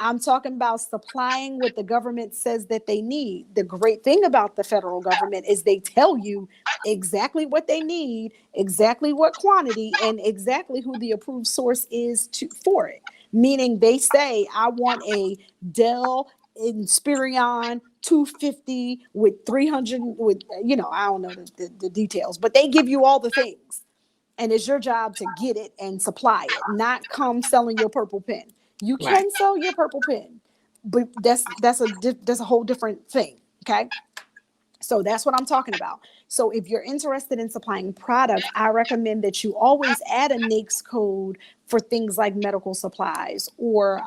I'm talking about supplying what the government says that they need. The great thing about the federal government is they tell you exactly what they need, exactly what quantity, and exactly who the approved source is for it. Meaning they say, I want a Dell Inspiron 250 with 300 with, I don't know the details, but they give you all the things. And it's your job to get it and supply it, not come selling your purple pen. You Right. can sell your purple pen, but that's a whole different thing. Okay. So that's what I'm talking about. So if you're interested in supplying product, I recommend that you always add a NAICS code for things like medical supplies or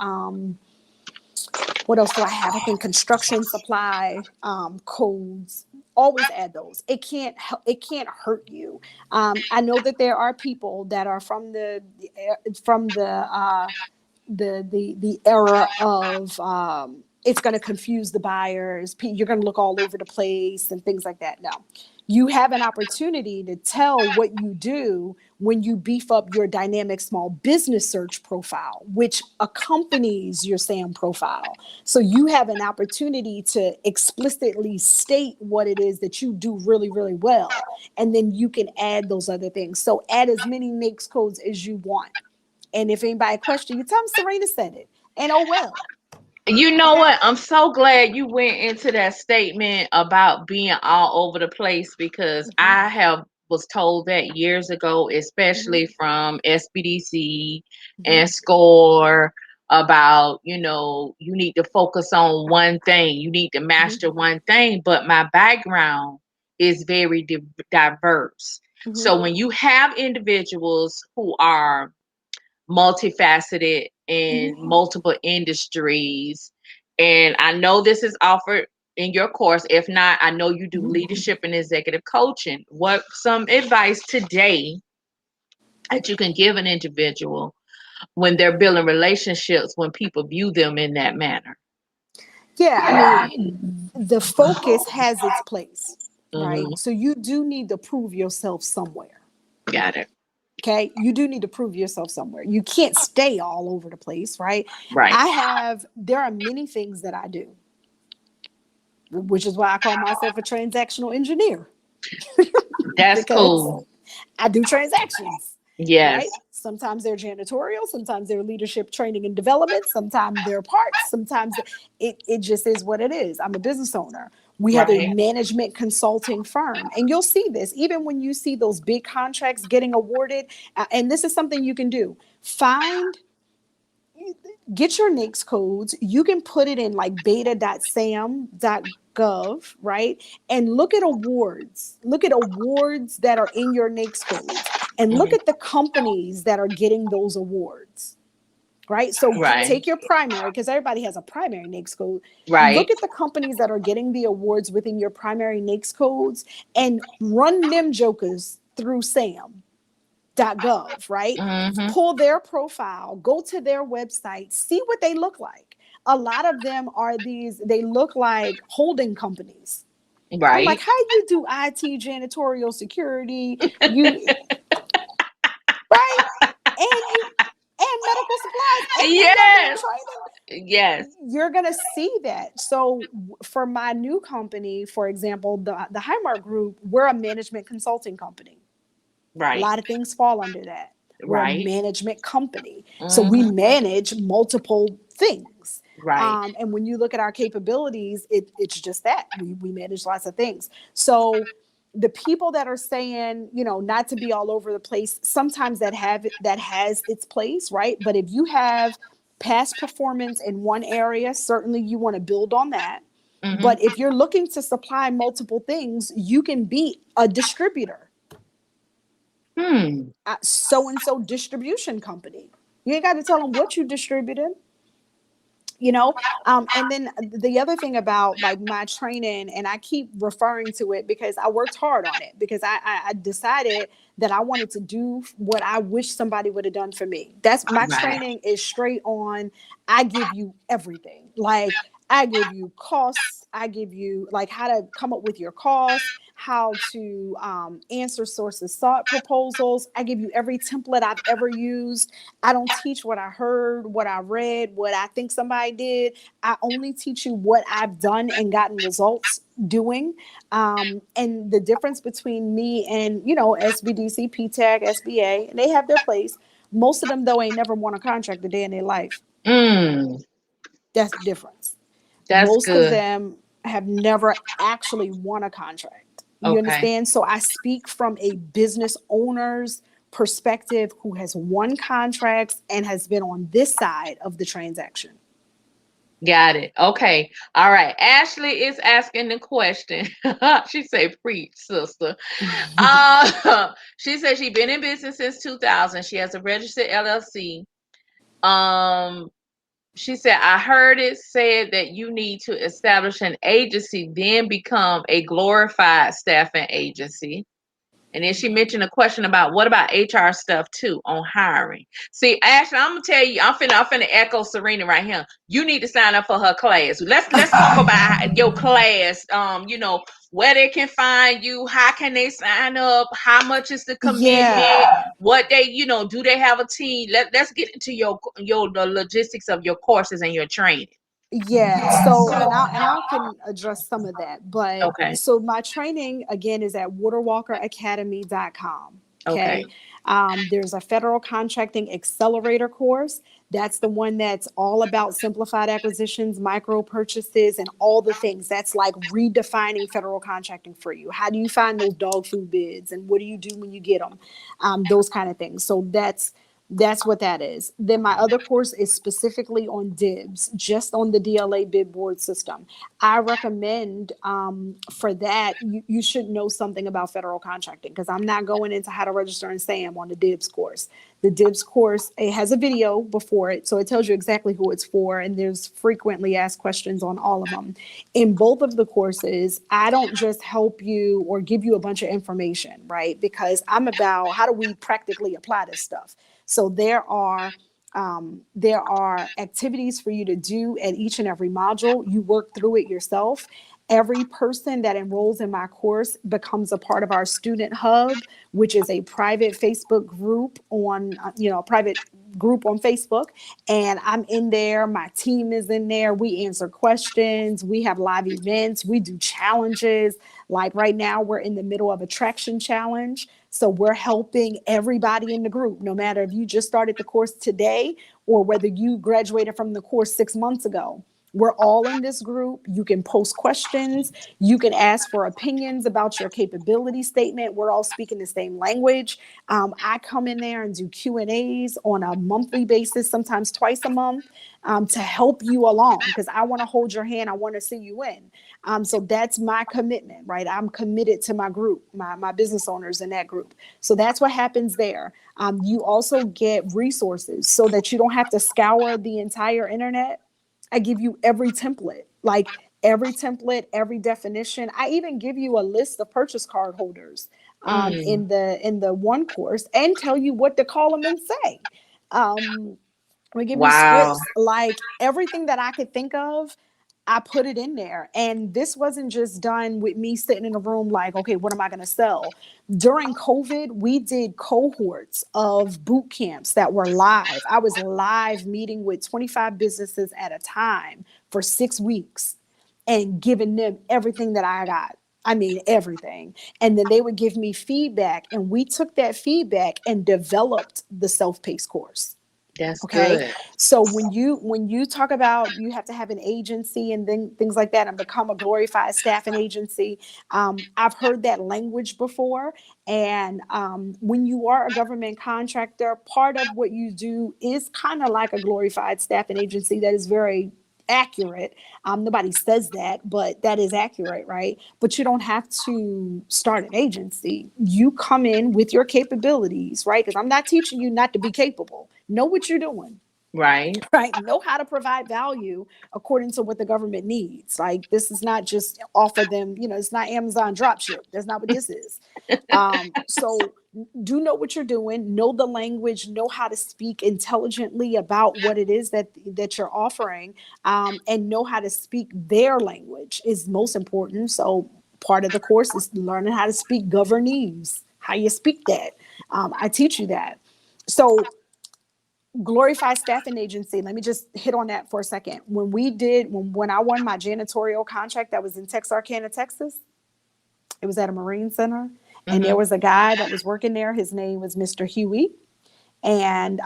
what else do I have? I think construction supply codes. Always add those. It can't hurt you. I know that there are people that are from the era of it's going to confuse the buyers. You're going to look all over the place and things like that. No, you have an opportunity to tell what you do when you beef up your dynamic small business search profile, which accompanies your SAM profile. So you have an opportunity to explicitly state what it is that you do really, really well. And then you can add those other things. So add as many NAICS codes as you want. And if anybody question you, tell them Sirena said it. And oh well. You know Okay. what? I'm so glad you went into that statement about being all over the place because I was told that years ago, especially from SBDC and SCORE, about, you need to focus on one thing. You need to master one thing. But my background is very diverse. So when you have individuals who are multifaceted in multiple industries. And I know this is offered in your course. If not, I know you do leadership and executive coaching. What some advice today that you can give an individual when they're building relationships when people view them in that manner? Yeah, I mean, the focus has its place, right? Mm-hmm. So you do need to prove yourself somewhere. Got it. Okay. You do need to prove yourself somewhere. You can't stay all over the place, right? Right. There are many things that I do, which is why I call myself a transactional engineer. That's Because cool. I do transactions, Yes. right? Sometimes they're janitorial, sometimes they're leadership training and development, sometimes they're parts, sometimes it just is what it is. I'm a business owner. We have a Right. management consulting firm, and you'll see this even when you see those big contracts getting awarded. And this is something you can do. Get your NAICS codes. You can put it in like beta.sam.gov, right? And look at awards. Look at awards that are in your NAICS codes and look at the companies that are getting those awards, right? So Right. take your primary, because everybody has a primary NAICS code. Right. Look at the companies that are getting the awards within your primary NAICS codes and run them jokers through SAM. .gov, right? Mm-hmm. Pull their profile, go to their website, see what they look like. A lot of them are they look like holding companies. I'm like, Right. how you do IT, janitorial, security, you right? And you and medical supplies, and you got them in Yes. training. Yes. You're gonna see that. So for my new company, for example, the Highmark Group, we're a management consulting company. A Right. lot of things fall under that. We're a Right. management company. So we Mm-hmm. manage multiple things. Right. And when you look at our capabilities, it's just that we manage lots of things. So the people that are saying, not to be all over the place, sometimes that has its place, right? But if you have past performance in one area, certainly you want to build on that. Mm-hmm. But if you're looking to supply multiple things, you can be a distributor, Hmm. so and so distribution company. You ain't got to tell them what you distributed, you know. And then the other thing about like my training, and I keep referring to it because I worked hard on it, because I decided that I wanted to do what I wish somebody would have done for me. That's my Right. training is straight on. I give you everything. Like, I give you costs, I give you like how to come up with your costs, how to answer sources sought proposals. I give you every template I've ever used. I don't teach what I heard, what I read, what I think somebody did. I only teach you what I've done and gotten results doing. And the difference between me and, SBDC, PTAG, SBA, they have their place. Most of them, though, ain't never won a contract a day in their life. Mm. That's the difference. That's Most of good. them have never actually won a contract. You Okay. understand? So I speak from a business owner's perspective who has won contracts and has been on this side of the transaction. Got it. Okay. All right. Ashley is asking the question. She say, "Preach, sister." She said she been in business since 2000. She has a registered LLC. Um, she said, "I heard it said that you need to establish an agency, then become a glorified staffing agency." And then she mentioned a question about what about HR stuff too on hiring. See, Ashley, I'm gonna tell you, I'm finna echo Sirena right here. You need to sign up for her class. Let's talk about your class. Where they can find you, how can they sign up, how much is the Yeah. commitment, what they, do they have a team? Let's get into the logistics of your courses and your training. Yeah. So, and I can address some of that. But Okay. so my training again is at waterwalkeracademy.com. Okay. Okay. There's a federal contracting accelerator course. That's the one that's all about simplified acquisitions, micro purchases, and all the things. That's like redefining federal contracting for you. How do you find those dog food bids, and what do you do when you get them? Those kind of things. So that's what that is. Then my other course is specifically on DIBS, just on the DLA bid board system. I recommend for that, you should know something about federal contracting, because I'm not going into how to register and SAM on the DIBS course. The DIBS course, it has a video before it, so it tells you exactly who it's for, and there's frequently asked questions on all of them. In both of the courses, I don't just help you or give you a bunch of information, right? Because I'm about how do we practically apply this stuff. So there are activities for you to do at each and every module. You work through it yourself. Every person that enrolls in my course becomes a part of our student hub, which is a private Facebook group on, private group on Facebook. And I'm in there. My team is in there. We answer questions. We have live events. We do challenges. Like right now, we're in the middle of a traction challenge. So we're helping everybody in the group, no matter if you just started the course today or whether you graduated from the course 6 months ago. We're all in this group. You can post questions. You can ask for opinions about your capability statement. We're all speaking the same language. I come in there and do Q&As on a monthly basis, sometimes twice a month, to help you along, because I want to hold your hand. I want to see you in. So that's my commitment, right? I'm committed to my group, my business owners in that group. So that's what happens there. You also get resources so that you don't have to scour the entire internet. I give you every template, every definition. I even give you a list of purchase card holders. Mm. in the one course, and tell you what to call them and say. We give you Wow. scripts, like everything that I could think of, I put it in there. And this wasn't just done with me sitting in a room like, okay, what am I going to sell? During COVID, we did cohorts of boot camps that were live. I was live meeting with 25 businesses at a time for 6 weeks and giving them everything that I got. I mean, everything. And then they would give me feedback. And we took that feedback and developed the self-paced course. That's Okay. good. So when you talk about you have to have an agency and then things like that and become a glorified staffing agency, I've heard that language before. And when you are a government contractor, part of what you do is kind of like a glorified staffing agency that is very accurate. Nobody says that, but that is accurate, right? But you don't have to start an agency. You come in with your capabilities, right? Because I'm not teaching you not to be capable. Know what you're doing. Right. Right. Know how to provide value according to what the government needs. Like this is not just offer them, it's not Amazon dropship. That's not what this is. So do know what you're doing, know the language, know how to speak intelligently about what it is that you're offering, and know how to speak their language is most important. So part of the course is learning how to speak governese, how you speak that. I teach you that. So glorified staffing agency, let me just hit on that for a second. When I won my janitorial contract that was in Texarkana, Texas, it was at a Marine Center. And there Mm-hmm. was a guy that was working there. His name was Mr. Huey. And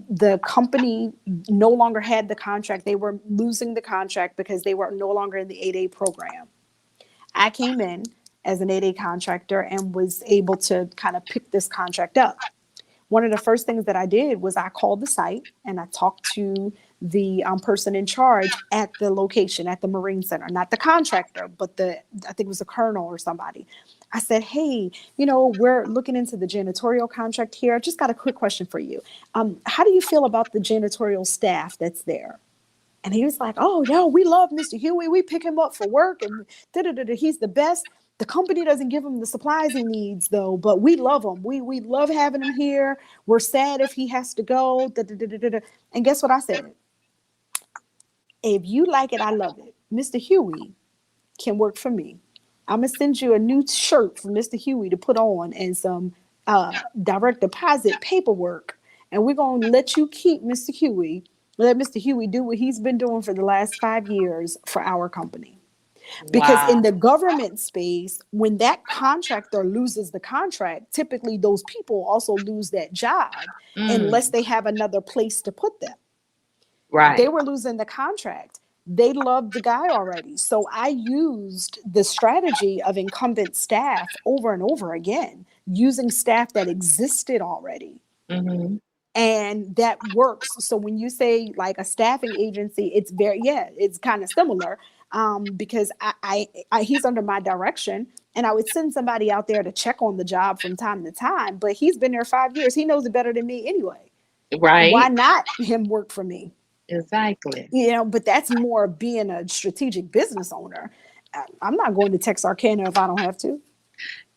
the company no longer had the contract. They were losing the contract because they were no longer in the 8A program. I came in as an 8A contractor and was able to kind of pick this contract up. One of the first things that I did was I called the site and I talked to the person in charge at the location, at the Marine Center, not the contractor, but I think it was a colonel or somebody. I said, hey, we're looking into the janitorial contract here. I just got a quick question for you. How do you feel about the janitorial staff that's there? And he was like, oh, no, we love Mr. Huey. We pick him up for work and he's the best. The company doesn't give him the supplies he needs, though, but we love him. We love having him here. We're sad if he has to go. And guess what I said? If you like it, I love it. Mr. Huey can work for me. I'm going to send you a new shirt from Mr. Huey to put on and some direct deposit paperwork. And we're going to let you keep Mr. Huey. Let Mr. Huey do what he's been doing for the last 5 years for our company. Because in Wow. the government space, when that contractor loses the contract, typically those people also lose that job unless Mm. they have another place to put them. They Right. were losing the contract. They loved the guy already. So I used the strategy of incumbent staff over and over again, using staff that existed already. Mm-hmm. And that works. So when you say like a staffing agency, it's kind of similar, because he's under my direction and I would send somebody out there to check on the job from time to time, but he's been there 5 years. He knows it better than me anyway. Why Right. not him work for me? Exactly. But that's more being a strategic business owner. I'm not going to Texarkana if I don't have to.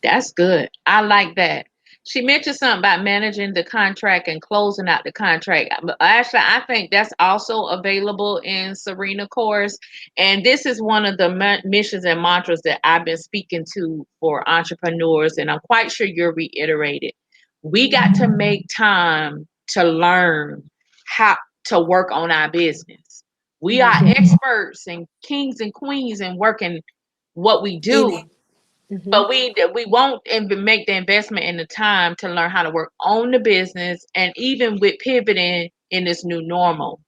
That's good. I like that. She mentioned something about managing the contract and closing out the contract. But actually, I think that's also available in Sirena course. And this is one of the missions and mantras that I've been speaking to for entrepreneurs. And I'm quite sure you're reiterated. We got to make time to learn how to work on our business. We are Mhm. experts and kings and queens in working what we In do, it. Mhm. but we won't even make the investment in the time to learn how to work on the business, and even with pivoting in this new normal.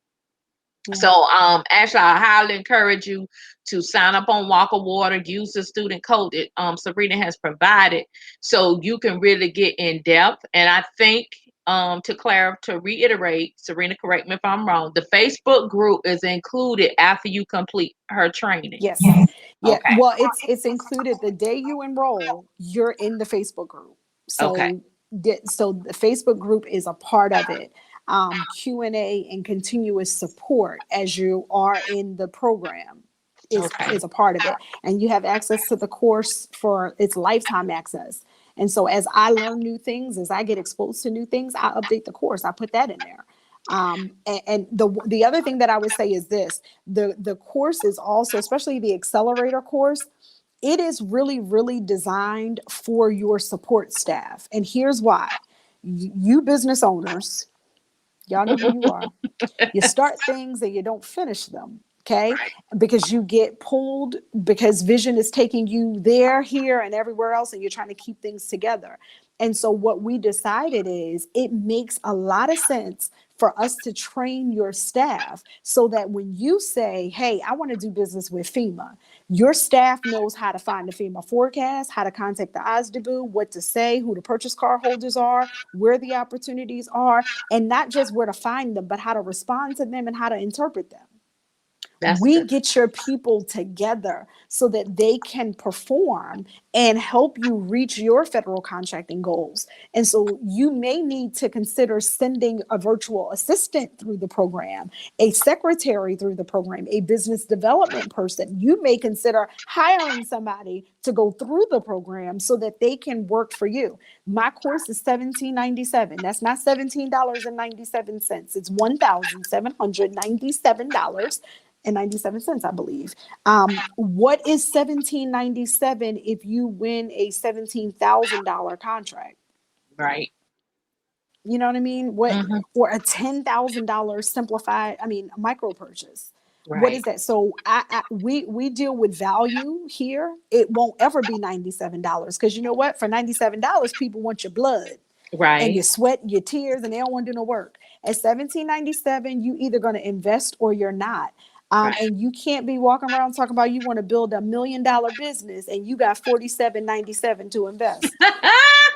Yeah. So Ashley, I highly encourage you to sign up on Walker Water, use the student code that Serena has provided, so you can really get in depth. And I think to reiterate, Serena, correct me if I'm wrong, the Facebook group is included after you complete her training. Yes. Yeah. Okay. Well, it's included the day you enroll, you're in the Facebook group. Okay. So the Facebook group is a part of it. Q&A and continuous support as you are in the program is Okay. is a part of it. And you have access to the course for its lifetime access. And so as I learn new things, as I get exposed to new things, I update the course. I put that in there. And the other thing that I would say is this: the course is also, especially the accelerator course, it is really, really designed for your support staff. And here's why. You business owners, y'all know who you are. You start things and you don't finish them. Okay. Right. Because you get pulled, because vision is taking you there, here, and everywhere else, and you're trying to keep things together. And so what we decided is it makes a lot of sense for us to train your staff so that when you say, hey, I want to do business with FEMA, your staff knows how to find the FEMA forecast, how to contact the OSDBU, what to say, who the purchase card holders are, where the opportunities are, and not just where to find them, but how to respond to them and how to interpret them. That's We good. get your people together so that they can perform and help you reach your federal contracting goals. And so you may need to consider sending a virtual assistant through the program, a secretary through the program, a business development person. You may consider hiring somebody to go through the program so that they can work for you. My course is $17.97. That's not $17.97. It's $1,797.97, I believe. What is $17.97 if you win a $17,000 contract? Right. You know what I mean? What, Hmm. or a $10,000 simplified, micro purchase. What is Right. that? So we deal with value here. It won't ever be $97 because you know what? For $97, people want your blood and Right. your sweat, your tears, and they don't want to do no work. At $17.97, you either going to invest or you're not. Right. And you can't be walking around talking about you want to build $1 million business and you got $47.97 to invest.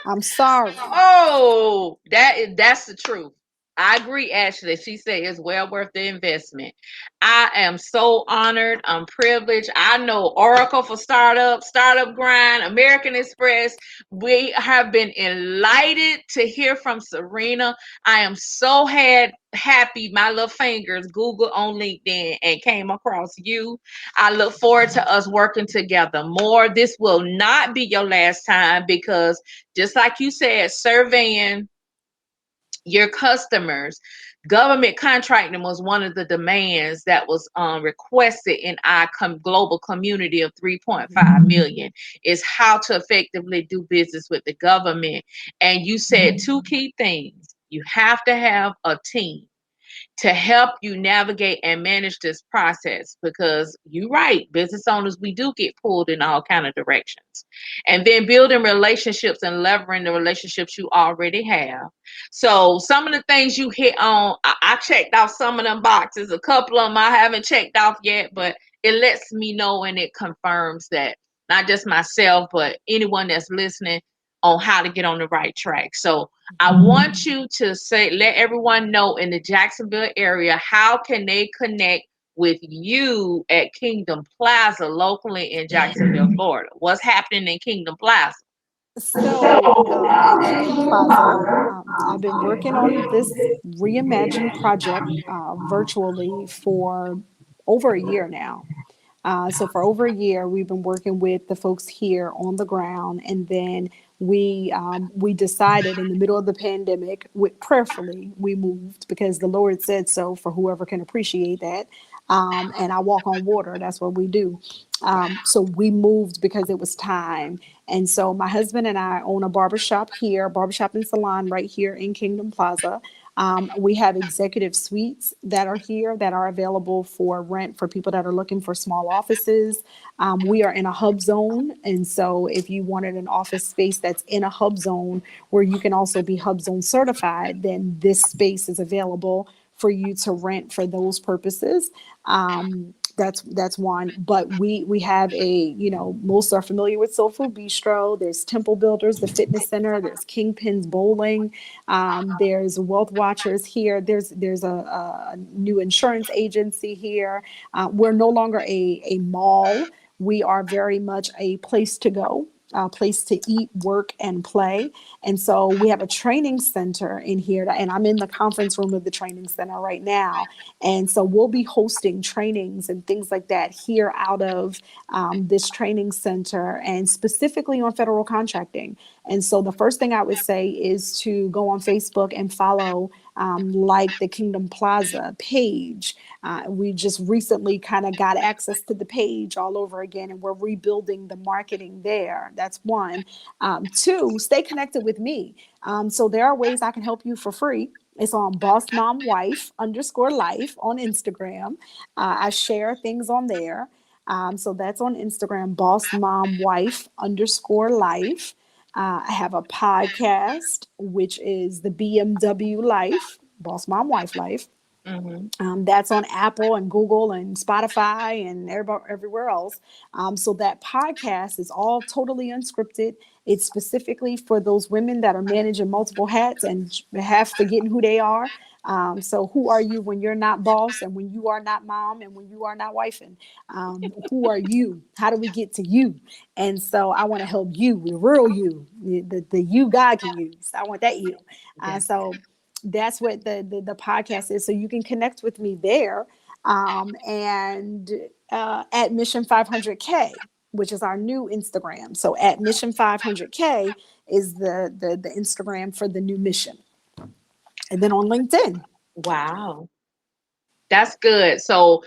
I'm sorry. Oh, that's the truth. I agree, Ashley. She said it's well worth the investment. I am so honored. I'm privileged. I know Oracle for Startup, Startup Grind, American Express. We have been enlightened to hear from Sirena. I am so happy my little fingers Google on LinkedIn and came across you. I look forward to us working together more. This will not be your last time because just like you said, surveying your customers, government contracting was one of the demands that was requested in our global community of 3.5 million, is how to effectively do business with the government. And you said two key things. You have to have a team to help you navigate and manage this process, because you're right, business owners, we do get pulled in all kind of directions. And then building relationships and leveraging the relationships you already have. So some of the things you hit on, I checked off some of them boxes. A couple of them I haven't checked off yet, but it lets me know and it confirms that not just myself but anyone that's listening on how to get on the right track. So I want you to say, let everyone know in the Jacksonville area, how can they connect with you at Kingdom Plaza locally in Jacksonville, Florida? What's happening in Kingdom Plaza? So at Kingdom Plaza, I've been working on this reimagined project virtually for over a year now. So for over a year, we've been working with the folks here on the ground, and then we decided in the middle of the pandemic, prayerfully, we moved because the Lord said so. For whoever can appreciate that, and I walk on water. That's what we do. So we moved because it was time. And so my husband and I own a barbershop here, barbershop and salon right here in Kingdom Plaza. We have executive suites that are here that are available for rent for people that are looking for small offices. We are in a hub zone. And so if you wanted an office space that's in a hub zone where you can also be hub zone certified, then this space is available for you to rent for those purposes. That's one. But we have most are familiar with Soul Food Bistro. There's Temple Builders, the fitness center. There's Kingpins Bowling. There's Wealth Watchers here. There's a new insurance agency here. We're no longer a mall. We are very much a place to go. place to eat, work, and play. And so we have a training center in here, and I'm in the conference room of the training center right now. And so we'll be hosting trainings and things like that here out of this training center, and specifically on federal contracting. And so the first thing I would say is to go on Facebook and follow like the Kingdom Plaza page. We just recently kind of got access to the page all over again, and we're rebuilding the marketing there. That's one. Two, stay connected with me. So there are ways I can help you for free. It's on Boss Mom Wife _life on Instagram. I share things on there. So that's on Instagram, Boss Mom Wife _life. I have a podcast, which is the BMW Life, Boss Mom Wife Life. Mm-hmm. That's on Apple and Google and Spotify and everywhere else. So that podcast is all totally unscripted. It's specifically for those women that are managing multiple hats and have forgetting who they are. So who are you when you're not boss, and when you are not mom, and when you are not wife? And who are you? How do we get to you? And so I want to help you, the real you, the you God can use. I want that you. Yes. So that's what the podcast is. So you can connect with me there, and at Mission 500K, which is our new Instagram. So at Mission 500K is the Instagram for the new mission. And then on LinkedIn. Wow. That's good. So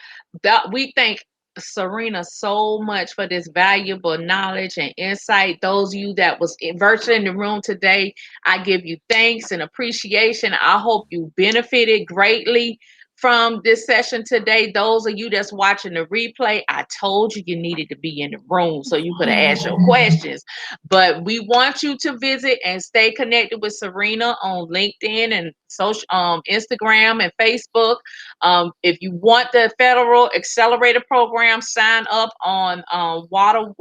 we thank Sirena so much for this valuable knowledge and insight. Those of you that was virtually in the room today, I give you thanks and appreciation. I hope you benefited greatly from this session today. Those of you that's watching the replay, I told you needed to be in the room so you could have asked your questions. But we want you to visit and stay connected with Sirena on LinkedIn and social Instagram and Facebook. If you want the federal accelerator program, sign up on Water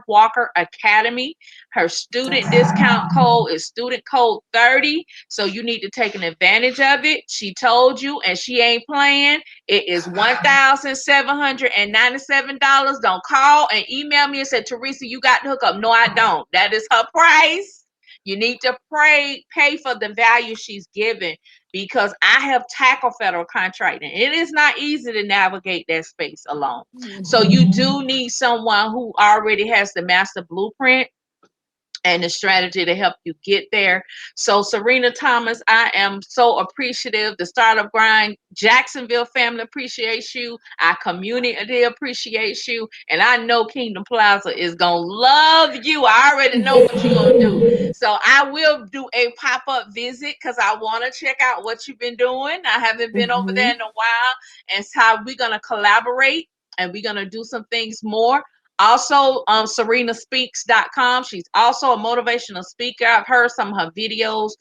Walker Academy. Her student discount code is student code 30. So you need to take an advantage of it. She told you, and she ain't playing. It is $1,797. Don't call and email me and say, Teresa, you got the hookup. No, I don't. That is her price. You need to pay for the value she's given, because I have tackled federal contracting. It is not easy to navigate that space alone. So you do need someone who already has the master blueprint and the strategy to help you get there. So Sirena Thomas, I am so appreciative. The Startup Grind Jacksonville family appreciates you. Our community appreciates you. And I know Kingdom Plaza is going to love you. I already know what you're going to do. So I will do a pop-up visit because I want to check out what you've been doing. I haven't been over there in a while. And so we're going to collaborate, and we're going to do some things more. Also, serenaspeaks.com. She's also a motivational speaker. I've heard some of her videos.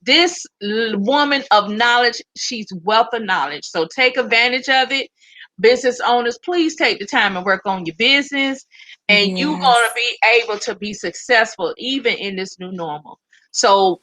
This woman of knowledge, she's wealth of knowledge. So take advantage of it. Business owners, please take the time and work on your business, and you're going to be able to be successful even in this new normal. So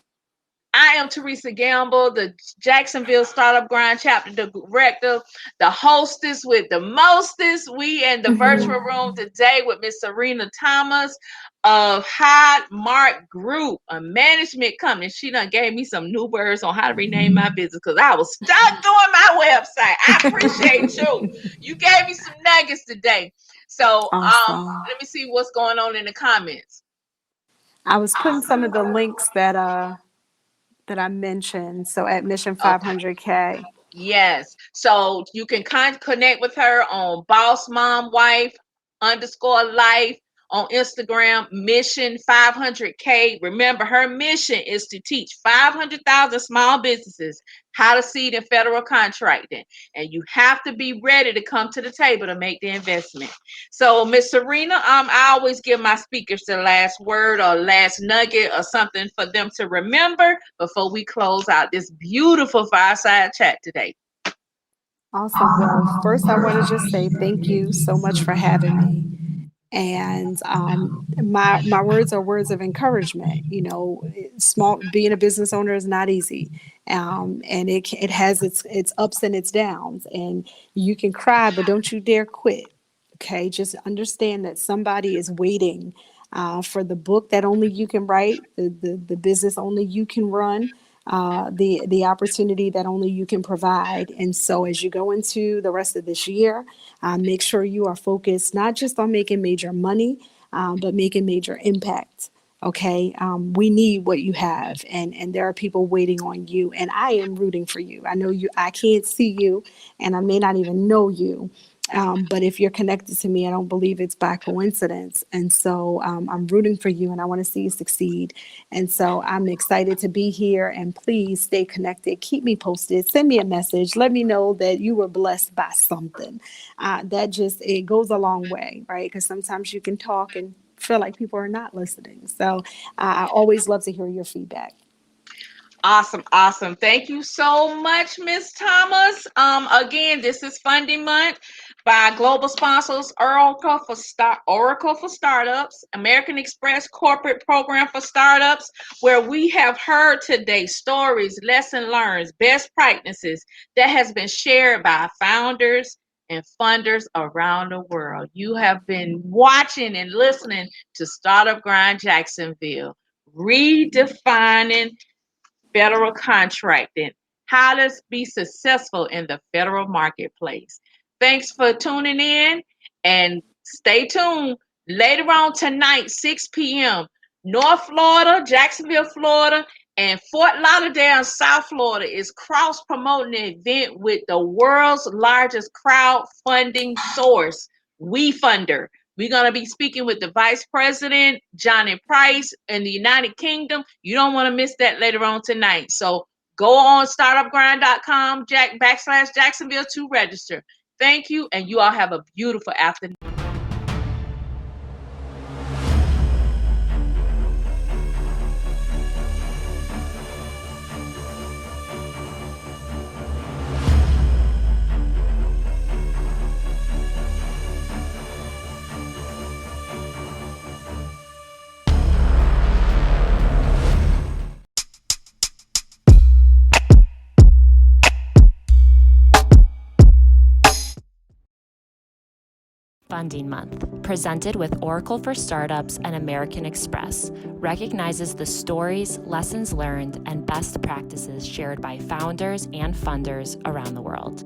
I am Teresa Gamble, the Jacksonville Startup Grind Chapter Director, the hostess with the mostest. We in the virtual room today with Miss Sirena Thomas of High Mark Group, a management company. She done gave me some new words on how to rename my business because I was stuck doing my website. I appreciate you. You gave me some nuggets today. So let me see what's going on in the comments. I was putting some of the links that I mentioned. So at Mission 500K. Yes. So you can connect with her on Boss Mom Wife _life on Instagram, Mission 500K. Remember, her mission is to teach 500,000 small businesses how to seed in federal contracting. And you have to be ready to come to the table to make the investment. So, Miss Sirena, I always give my speakers the last word or last nugget or something for them to remember before we close out this beautiful fireside chat today. Awesome. Well, first I want to just say thank you so much for having me. And my words are words of encouragement. You know, being a business owner is not easy, and it has its ups and its downs. And you can cry, but don't you dare quit. Okay, just understand that somebody is waiting for the book that only you can write, the business only you can run, the opportunity that only you can provide. And so as you go into the rest of this year, make sure you are focused not just on making major money, but making major impact. Okay. We need what you have, and there are people waiting on you, and I am rooting for you. I know you, I can't see you, and I may not even know you. But if you're connected to me, I don't believe it's by coincidence. And so I'm rooting for you, and I want to see you succeed. And so I'm excited to be here, and please stay connected. Keep me posted. Send me a message. Let me know that you were blessed by something. That just, it goes a long way, right? Because sometimes you can talk and feel like people are not listening. So I always love to hear your feedback. Awesome, awesome. Thank you so much, Miss Thomas. Again, this is Funding Month by global sponsors Oracle for Startups, American Express Corporate Program for Startups, where we have heard today stories, lesson learned, best practices that has been shared by founders and funders around the world. You have been watching and listening to Startup Grind Jacksonville, redefining federal contracting, how to be successful in the federal marketplace. Thanks for tuning in, and stay tuned. Later on tonight, 6 p.m., North Florida, Jacksonville, Florida, and Fort Lauderdale, South Florida is cross promoting an event with the world's largest crowdfunding source, WeFunder. We're going to be speaking with the Vice President, Johnny Price, in the United Kingdom. You don't want to miss that later on tonight. So go on startupgrind.com /Jacksonville to register. Thank you, and you all have a beautiful afternoon. Funding Month, presented with Oracle for Startups and American Express, recognizes the stories, lessons learned, and best practices shared by founders and funders around the world.